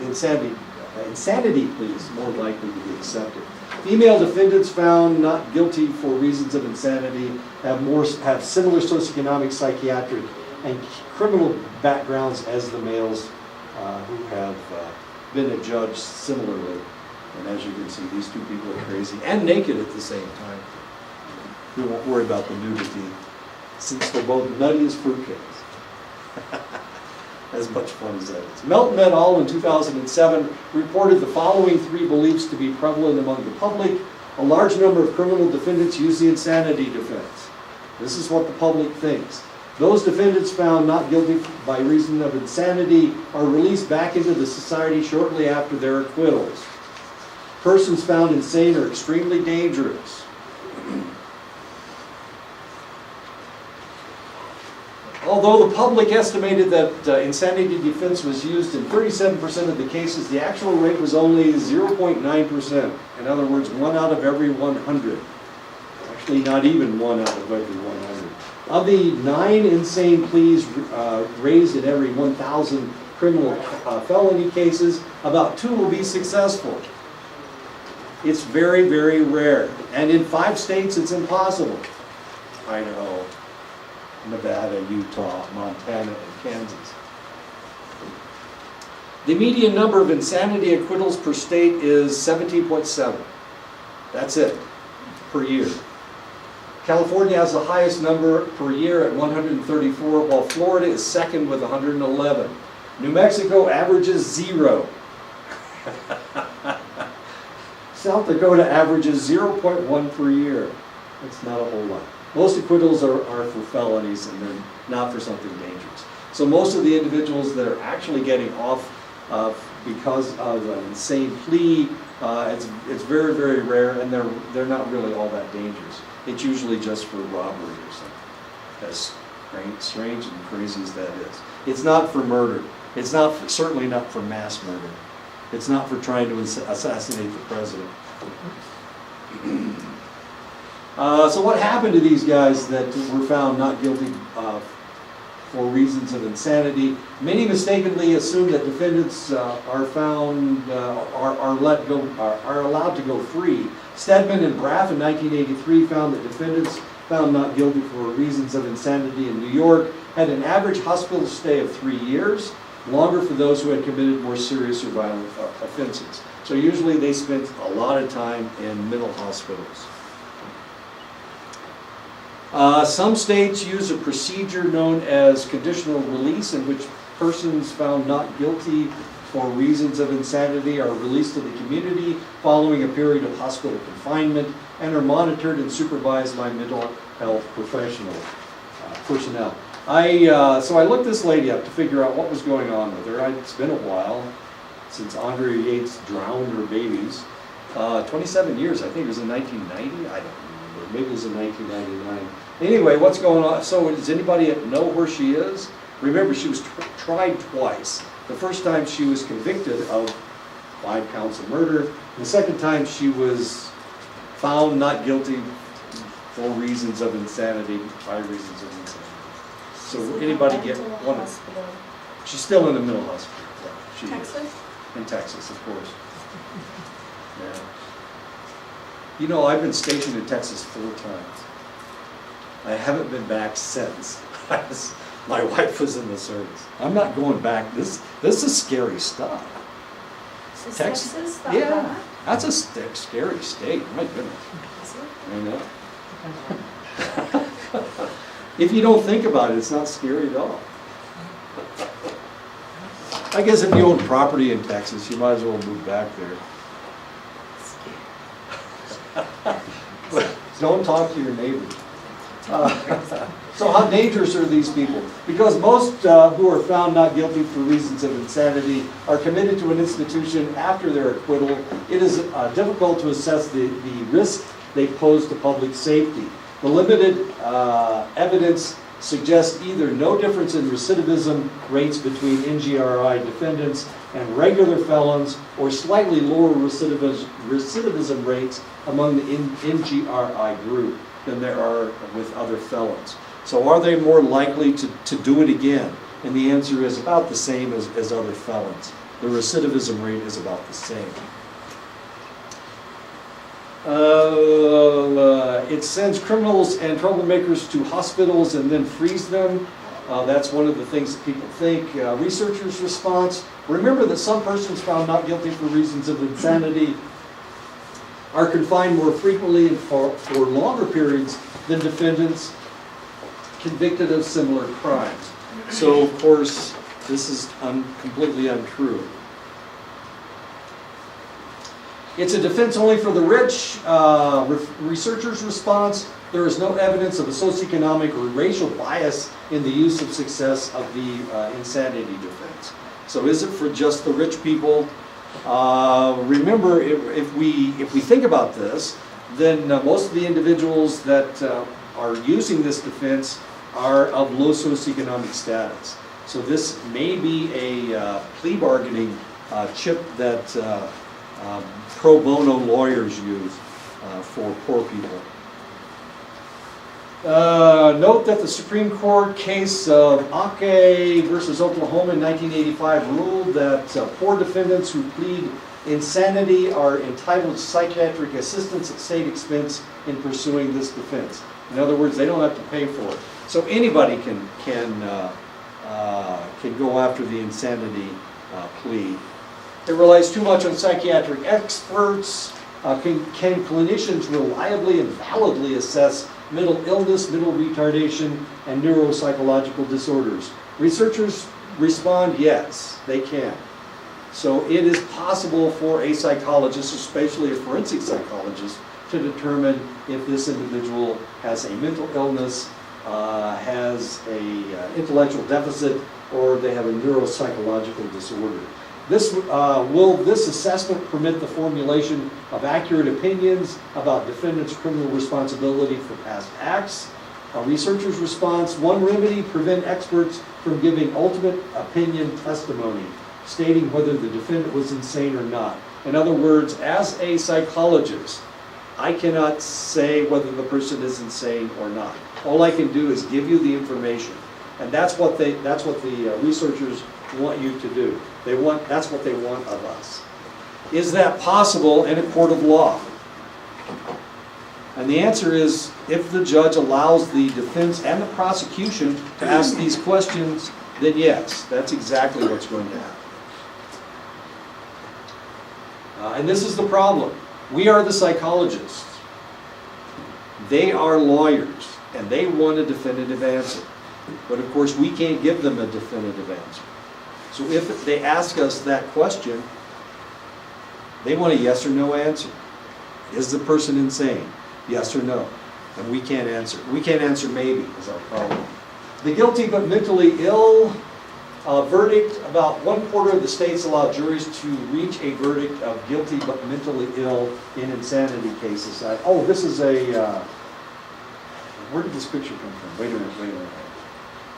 insanity plea is more likely to be accepted. Female defendants found not guilty for reasons of insanity have similar socioeconomic, psychiatric, and criminal backgrounds as the males who have been adjudged similarly. And as you can see, these 2 people are crazy and naked at the same time. We won't worry about the nudity, since they're both nutty as fruitcakes. As much fun as that is. Melton et al. In 2007 reported the following three beliefs to be prevalent among the public. A large number of criminal defendants use the insanity defense. This is what the public thinks. Those defendants found not guilty by reason of insanity are released back into the society shortly after their acquittals. Persons found insane are extremely dangerous. Although the public estimated that insanity defense was used in 37% of the cases, the actual rate was only 0.9%. In other words, 1 out of every 100. Actually, not even 1 out of every 100. Of the 9 insane pleas raised in every 1,000 criminal felony cases, about 2 will be successful. It's very, very rare. And in 5 states, it's impossible. Idaho, Nevada, Utah, Montana, and Kansas. The median number of insanity acquittals per state is 17.7. That's it, per year. California has the highest number per year at 134, while Florida is second with 111. New Mexico averages 0. South Dakota averages 0.1 per year. That's not a whole lot. Most acquittals are for felonies and they're not for something dangerous. So most of the individuals that are actually getting off because of an insane plea, it's very, very rare, and they're not really all that dangerous. It's usually just for robbery or something. As strange and crazy as that is. It's not for murder. It's not for, certainly not for mass murder. It's not for trying to assassinate the president. So what happened to these guys that were found not guilty for reasons of insanity? Many mistakenly assume that defendants are allowed to go free. Stedman and Braff in 1983 found that defendants found not guilty for reasons of insanity in New York had an average hospital stay of 3 years, longer for those who had committed more serious or violent offenses. So usually they spent a lot of time in mental hospitals. Some states use a procedure known as conditional release, in which persons found not guilty for reasons of insanity are released to the community following a period of hospital confinement and are monitored and supervised by mental health personnel. So I looked this lady up to figure out what was going on with her. It's been a while since Andrea Yates drowned her babies. 27 years, I think it was in 1990. I don't remember. Maybe it was in 1999. Anyway, what's going on? So does anybody know where she is? Remember, she was tried twice. The first time she was convicted of 5 counts of murder. The second time she was found not guilty for reasons of insanity, by reasons of insanity. So anybody get one? Hospital. She's still in the mental hospital. Yeah, she Texas? is. In Texas, of course. Yeah. You know, I've been stationed in Texas 4 times. I haven't been back since. My wife was in the service. I'm not going back. This is scary stuff. Is Texas? Texas that Yeah, bad? that's a scary state. My goodness. Is it? I know. If you don't think about it, it's not scary at all. I guess if you own property in Texas, you might as well move back there. Don't talk to your neighbors. So how dangerous are these people? Because most who are found not guilty for reasons of insanity are committed to an institution after their acquittal. It is difficult to assess the risk they pose to public safety. The limited evidence suggests either no difference in recidivism rates between NGRI defendants and regular felons, or slightly lower recidivism rates among the NGRI group than there are with other felons. So are they more likely to do it again? And the answer is about the same as other felons. The recidivism rate is about the same. It sends criminals and troublemakers to hospitals and then frees them. That's one of the things that people think. Researchers' response: remember that some persons found not guilty for reasons of insanity are confined more frequently and for longer periods than defendants convicted of similar crimes. So, of course, This is completely untrue. It's a defense only for the rich. Researchers' response, there is no evidence of a socioeconomic or racial bias in the use of success of the insanity defense. So is it for just the rich people? Remember, if we think about this, then most of the individuals that are using this defense are of low socioeconomic status. So this may be a plea bargaining chip that pro bono lawyers use for poor people. Note that the Supreme Court case of Ake versus Oklahoma in 1985 ruled that poor defendants who plead insanity are entitled to psychiatric assistance at state expense in pursuing this defense. In other words, they don't have to pay for it. So anybody can go after the insanity plea. It relies too much on psychiatric experts. Can clinicians reliably and validly assess mental illness, mental retardation, and neuropsychological disorders? Researchers respond, yes, they can. So it is possible for a psychologist, especially a forensic psychologist, to determine if this individual has a mental illness, has a intellectual deficit, or they have a neuropsychological disorder. Will this assessment permit the formulation of accurate opinions about defendants' criminal responsibility for past acts? Researchers' response, one remedy, prevent experts from giving ultimate opinion testimony, stating whether the defendant was insane or not. In other words, as a psychologist, I cannot say whether the person is insane or not. All I can do is give you the information. And that's what the researchers want you to do. That's what they want of us. Is that possible in a court of law? And the answer is, if the judge allows the defense and the prosecution to ask these questions, then yes, that's exactly what's going to happen. And this is the problem. We are the psychologists. They are lawyers, and they want a definitive answer. But of course, we can't give them a definitive answer. So if they ask us that question, they want a yes or no answer. Is the person insane? Yes or no? And we can't answer. We can't answer maybe is our problem. The guilty but mentally ill verdict, about 1/4 of the states allow juries to reach a verdict of guilty but mentally ill in insanity cases. This is where did this picture come from? Wait a minute.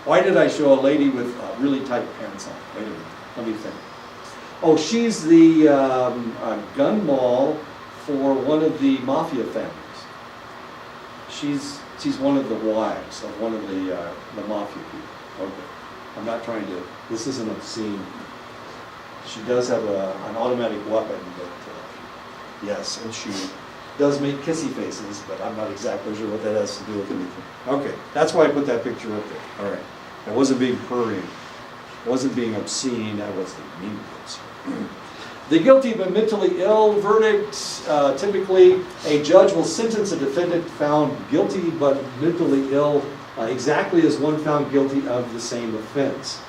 Why did I show a lady with really tight pants on? Wait a minute, let me think. Oh, she's the gun moll for one of the mafia families. She's one of the wives of one of the mafia people. Okay, I'm not trying to, this isn't obscene. She does have an automatic weapon, but yes, and she does make kissy faces, but I'm not exactly sure what that has to do with anything. Okay, that's why I put that picture up there. All right. I wasn't being purring. I wasn't being obscene. I wasn't mean. The guilty but mentally ill verdict, typically a judge will sentence a defendant found guilty but mentally ill exactly as one found guilty of the same offense.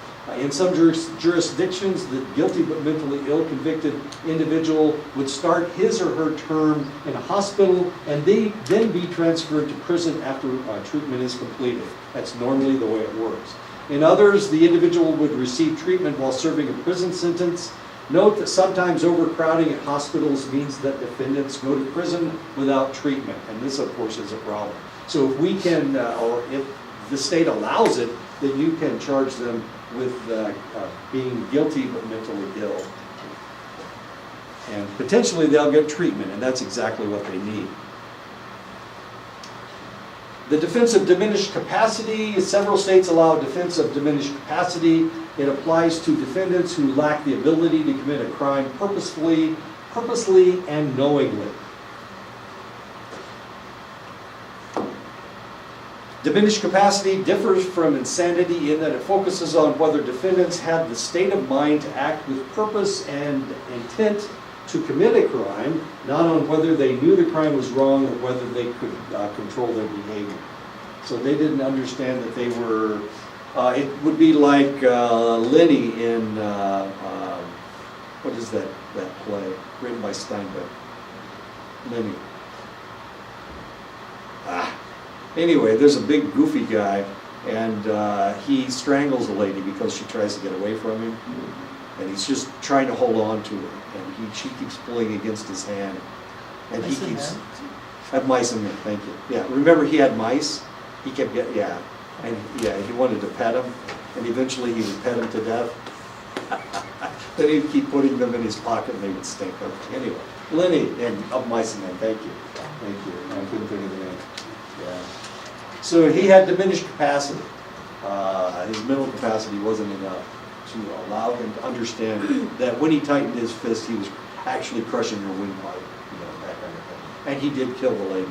In some jurisdictions, the guilty but mentally ill convicted individual would start his or her term in a hospital and then be transferred to prison after treatment is completed. That's normally the way it works. In others, the individual would receive treatment while serving a prison sentence. Note that sometimes overcrowding at hospitals means that defendants go to prison without treatment, and this, of course, is a problem. So if we can, or if the state allows it, then you can charge them with being guilty but mentally ill. And potentially they'll get treatment, and that's exactly what they need. The defense of diminished capacity, several states allow defense of diminished capacity. It applies to defendants who lack the ability to commit a crime purposely and knowingly. Diminished capacity differs from insanity in that it focuses on whether defendants have the state of mind to act with purpose and intent to commit a crime, not on whether they knew the crime was wrong or whether they could control their behavior. So they didn't understand that they were It would be like Lenny in, what is that play, written by Steinbeck? Lenny. Anyway, there's a big goofy guy, and he strangles a lady because she tries to get away from him, and he's just trying to hold on to her, and she keeps pulling against his hand, and he Mice and keeps... men? Had mice in there, thank you. Yeah, remember he had mice? He kept getting, yeah, and yeah, he wanted to pet them, and eventually he would pet them to death. Then he'd keep putting them in his pocket and they would stink up. Anyway, Lenny and Of Mice and Men, thank you. Thank you. I couldn't think of the name. Yeah. So he had diminished capacity. His mental capacity wasn't enough to allow him to understand that when he tightened his fist, he was actually crushing her windpipe, that kind of thing. And he did kill the lady.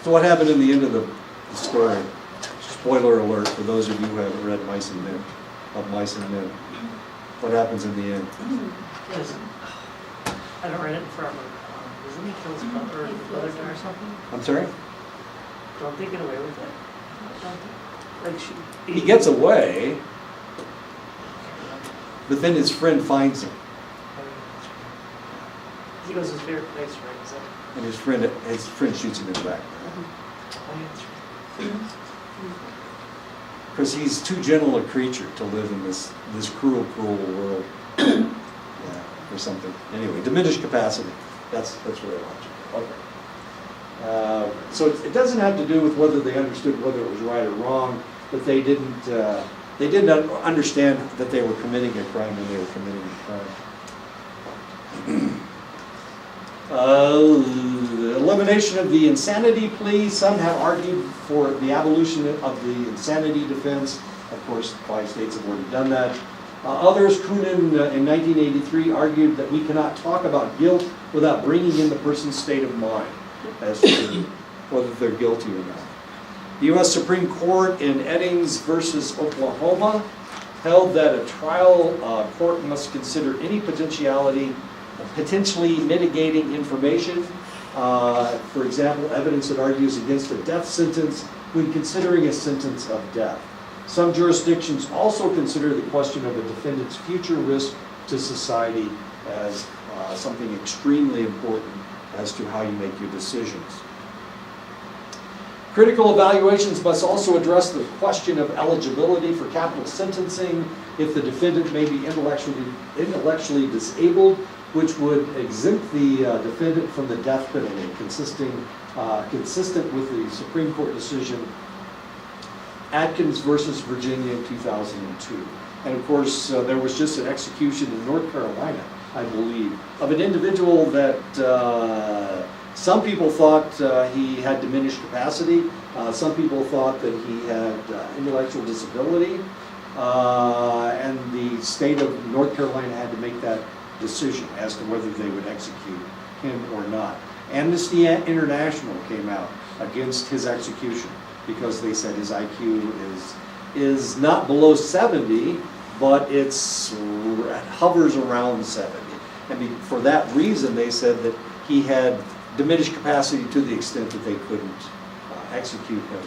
So what happened in the end of the story? Spoiler alert for those of you who haven't read Mice and Men, Of Mice and Men. What happens in the end? Yes. I don't read it in forever. Doesn't he kill his brother or his brother or something? I'm sorry? Don't they get away with it? Don't they? Like He gets away, but then his friend finds him. He goes to his favorite place, right? Is that? And his friend shoots him in the back. Oh, yeah, that's right. Because he's too gentle a creature to live in this cruel world. Yeah, or something. Anyway, diminished capacity. That's what I watch. Okay. So it doesn't have to do with whether they understood whether it was right or wrong, but they didn't understand that they were committing a crime when they were committing a crime. Elimination of the insanity plea. Some have argued for the abolition of the insanity defense. Of course, 5 states have already done that. Others, Kunin in 1983, argued that we cannot talk about guilt without bringing in the person's state of mind as to whether they're guilty or not. The U.S. Supreme Court in Eddings versus Oklahoma held that a trial court must consider any potentially mitigating information, for example, evidence that argues against a death sentence when considering a sentence of death. Some jurisdictions also consider the question of a defendant's future risk to society as something extremely important as to how you make your decisions. Critical evaluations must also address the question of eligibility for capital sentencing if the defendant may be intellectually disabled, which would exempt the defendant from the death penalty, consistent with the Supreme Court decision Atkins versus Virginia in 2002. And of course, there was just an execution in North Carolina, I believe, of an individual that some people thought he had diminished capacity. Some people thought that he had intellectual disability. And the state of North Carolina had to make that decision as to whether they would execute him or not. Amnesty International came out against his execution because they said his IQ is not below 70, but it hovers around 70. And for that reason, they said that he had diminished capacity to the extent that they couldn't execute him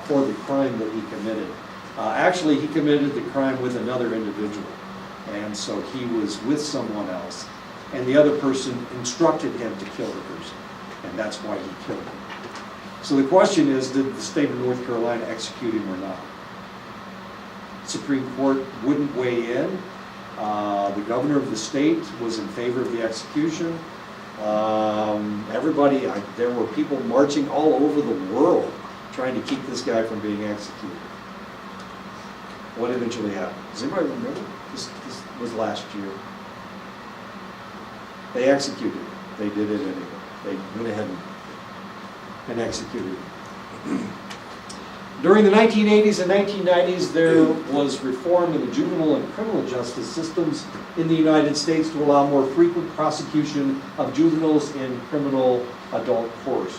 for the crime that he committed. Actually, he committed the crime with another individual. And so he was with someone else, and the other person instructed him to kill the person, and that's why he killed him. So the question is, did the state of North Carolina execute him or not? Supreme Court wouldn't weigh in. The governor of the state was in favor of the execution. There were people marching all over the world trying to keep this guy from being executed. What eventually happened? Does anybody remember? This was last year. They executed him. They did it anyway. They went ahead and executed him. During the 1980s and 1990s, there was reform in the juvenile and criminal justice systems in the United States to allow more frequent prosecution of juveniles in criminal adult court.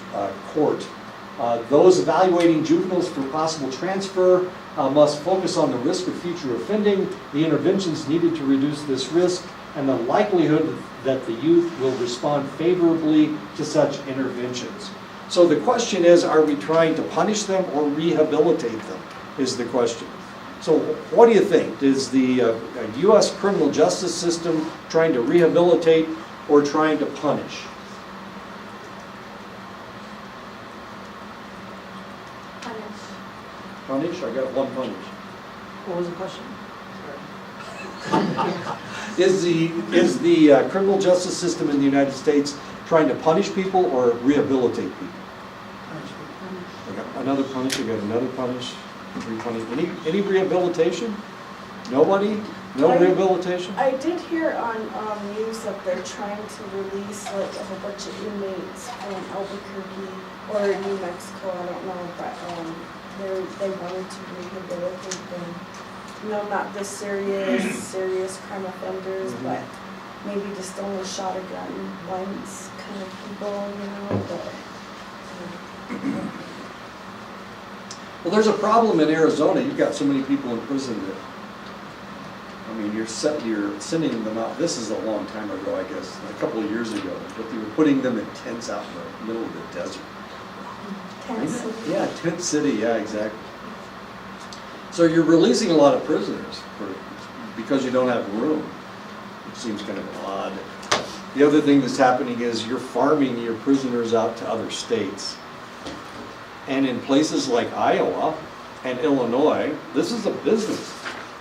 Those evaluating juveniles for possible transfer must focus on the risk of future offending, the interventions needed to reduce this risk, and the likelihood that the youth will respond favorably to such interventions. So the question is, are we trying to punish them or rehabilitate them? is the question. So what do you think? Is the U.S. criminal justice system trying to rehabilitate or trying to punish? Punish? I got one punish. What was the question? Is the criminal justice system in the United States trying to punish people or rehabilitate people? I got another punish, I got another punish, three punish. Any rehabilitation? Nobody? No rehabilitation? I did hear on news that they're trying to release like a whole bunch of inmates from Albuquerque or New Mexico, I don't know, but they wanted to rehabilitate them. You know, not the serious crime offenders, Mhm. but maybe just only shot a gun once kind of people, you know, but. Well, there's a problem in Arizona. You've got so many people in prison that, I mean, you're sending them out. This is a long time ago, I guess, a couple of years ago, but they were putting them in tents out in the middle of the desert. Tent City. Yeah, tent city, yeah, exactly. So you're releasing a lot of prisoners because you don't have room, which seems kind of odd. The other thing that's happening is you're farming your prisoners out to other states. And in places like Iowa and Illinois, this is a business.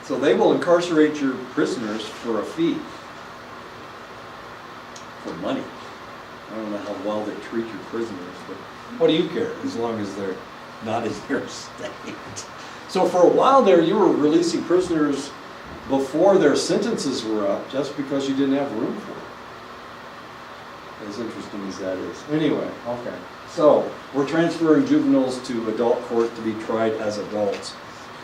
So they will incarcerate your prisoners for a fee, for money. I don't know how well they treat your prisoners, but what do you care as long as they're not in your state? So for a while there, you were releasing prisoners before their sentences were up just because you didn't have room for it. As interesting as that is. Anyway, okay. So we're transferring juveniles to adult court to be tried as adults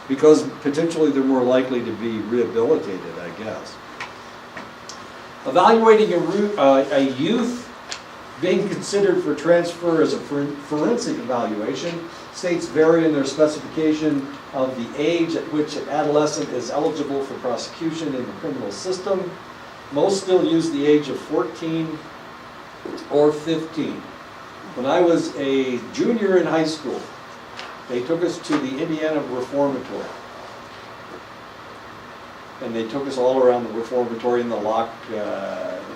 because potentially they're more likely to be rehabilitated, I guess. Evaluating a youth being considered for transfer as a forensic evaluation. States vary in their specification of the age at which an adolescent is eligible for prosecution in the criminal system. Most still use the age of 14 or 15. When I was a junior in high school, they took us to the Indiana Reformatory. And they took us all around the reformatory in the lock, in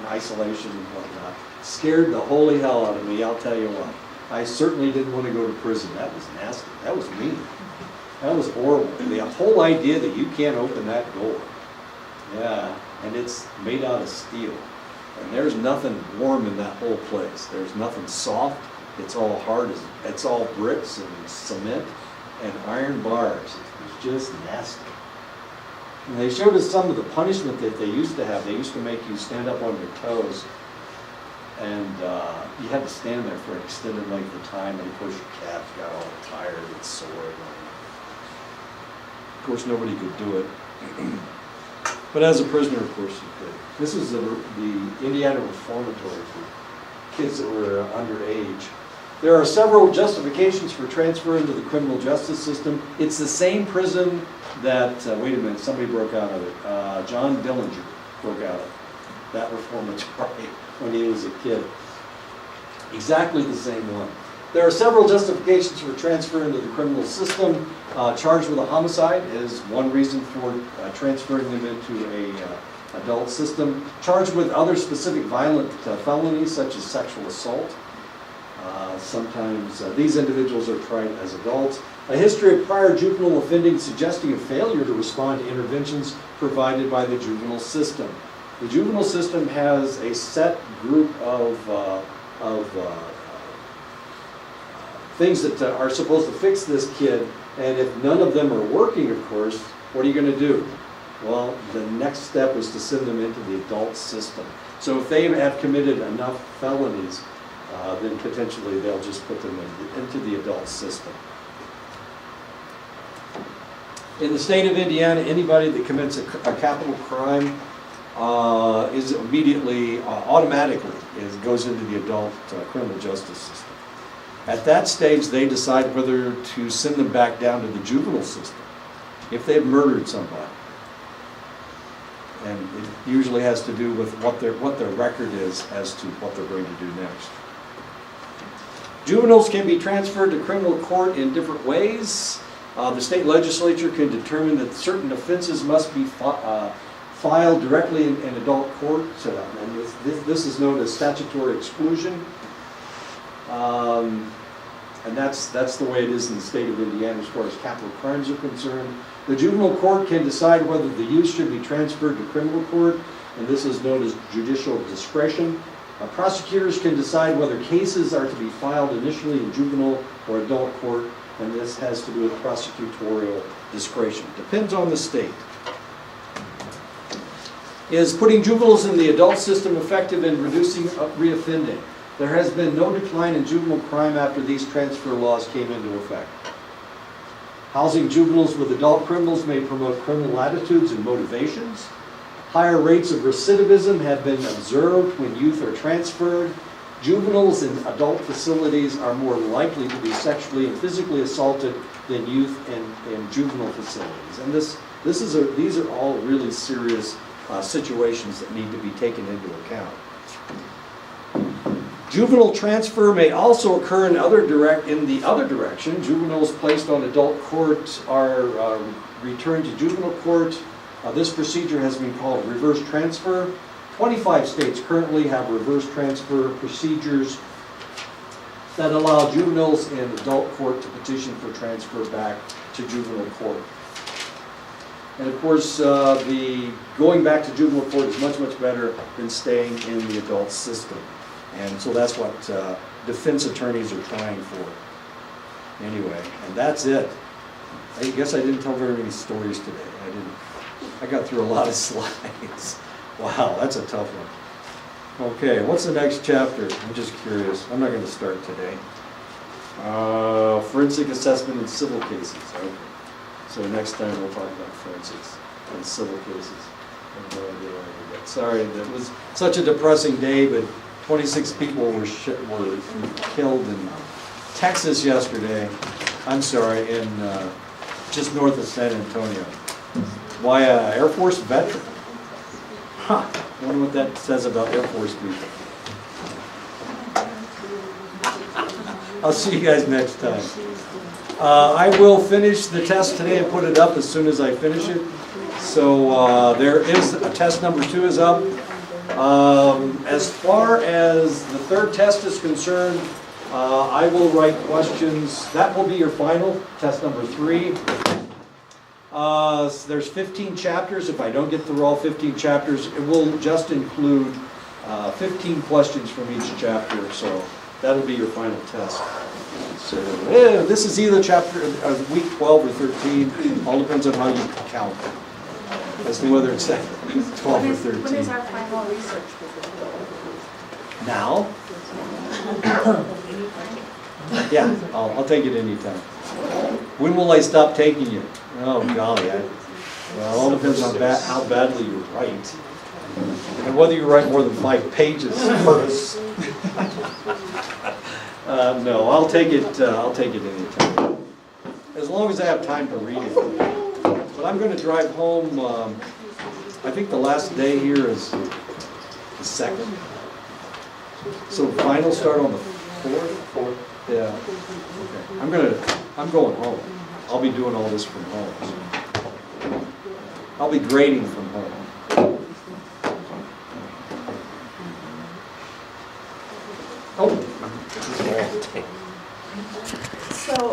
isolation and whatnot. Scared the holy hell out of me, I'll tell you what. I certainly didn't want to go to prison. That was nasty. That was mean. That was horrible. The whole idea that you can't open that door. Yeah, and it's made out of steel. And there's nothing warm in that whole place. There's nothing soft. It's all hard. It's all bricks and cement and iron bars. It's just nasty. And they showed us some of the punishment that they used to have. They used to make you stand up on your toes. And you had to stand there for an extended length of time, and of course your calves got all tired and sore. Of course, nobody could do it. But as a prisoner, of course, you could. This is the Indiana Reformatory for kids that were underage. There are several justifications for transfer into the criminal justice system. It's the same prison that, wait a minute, somebody broke out of it. John Dillinger broke out of that reformatory when he was a kid. Exactly the same one. There are several justifications for transfer into the criminal system. Charged with a homicide is one reason for transferring them into a adult system. Charged with other specific violent felonies such as sexual assault. Sometimes these individuals are tried as adults. A history of prior juvenile offending suggesting a failure to respond to interventions provided by the juvenile system. The juvenile system has a set group of things that are supposed to fix this kid, and if none of them are working, of course, what are you going to do? Well, the next step is to send them into the adult system. So if they have committed enough felonies, then potentially they'll just put them into the adult system. In the state of Indiana, anybody that commits a capital crime is immediately, automatically, goes into the adult criminal justice system. At that stage, they decide whether to send them back down to the juvenile system if they've murdered somebody. And it usually has to do with what their record is as to what they're going to do next. Juveniles can be transferred to criminal court in different ways. The state legislature can determine that certain offenses must be filed directly in adult court, and this is known as statutory exclusion. And that's the way it is in the state of Indiana as far as capital crimes are concerned. The juvenile court can decide whether the youth should be transferred to criminal court, and this is known as judicial discretion. Prosecutors can decide whether cases are to be filed initially in juvenile or adult court, and this has to do with prosecutorial discretion. Depends on the state. Is putting juveniles in the adult system effective in reducing reoffending? There has been no decline in juvenile crime after these transfer laws came into effect. Housing juveniles with adult criminals may promote criminal attitudes and motivations. Higher rates of recidivism have been observed when youth are transferred. Juveniles in adult facilities are more likely to be sexually and physically assaulted than youth in juvenile facilities. And these are all really serious situations that need to be taken into account. Juvenile transfer may also occur in the other direction. Juveniles placed on adult court are returned to juvenile court. This procedure has been called reverse transfer. 25 states currently have reverse transfer procedures that allow juveniles in adult court to petition for transfer back to juvenile court. And of course, the going back to juvenile court is much, much better than staying in the adult system. And so that's what defense attorneys are trying for. Anyway, and that's it. I guess I didn't tell very many stories today. I got through a lot of slides. Wow, that's a tough one. Okay, what's the next chapter? I'm just curious. I'm not going to start today. Forensic assessment in civil cases. Okay. So next time we'll talk about forensics and civil cases. I have no idea what I did. Sorry, that was such a depressing day, but 26 people were killed in Texas yesterday. I'm sorry, in just north of San Antonio. Why, Air Force veteran? Huh, I wonder what that says about Air Force people. I'll see you guys next time. I will finish the test today and put it up as soon as I finish it. So there is, test number 2 is up. As far as the third test is concerned, I will write questions. That will be your final, test number 3. There's 15 chapters. If I don't get through all 15 chapters, it will just include 15 questions from each chapter. So that'll be your final test. So this is either chapter week 12 or 13. All depends on how you count as to whether it's 12 or 13. When is our final research visit? Now? Yeah, I'll take it anytime. When will I stop taking you? Oh golly, well, it all depends on how badly you write. And whether you write more than 5 pages first. No, I'll take it anytime. As long as I have time to read it. But I'm going to drive home, I think the last day here is the 2nd. So finals start on the 4th? Yeah. Okay. I'm going home. I'll be doing all this from home. I'll be grading from home.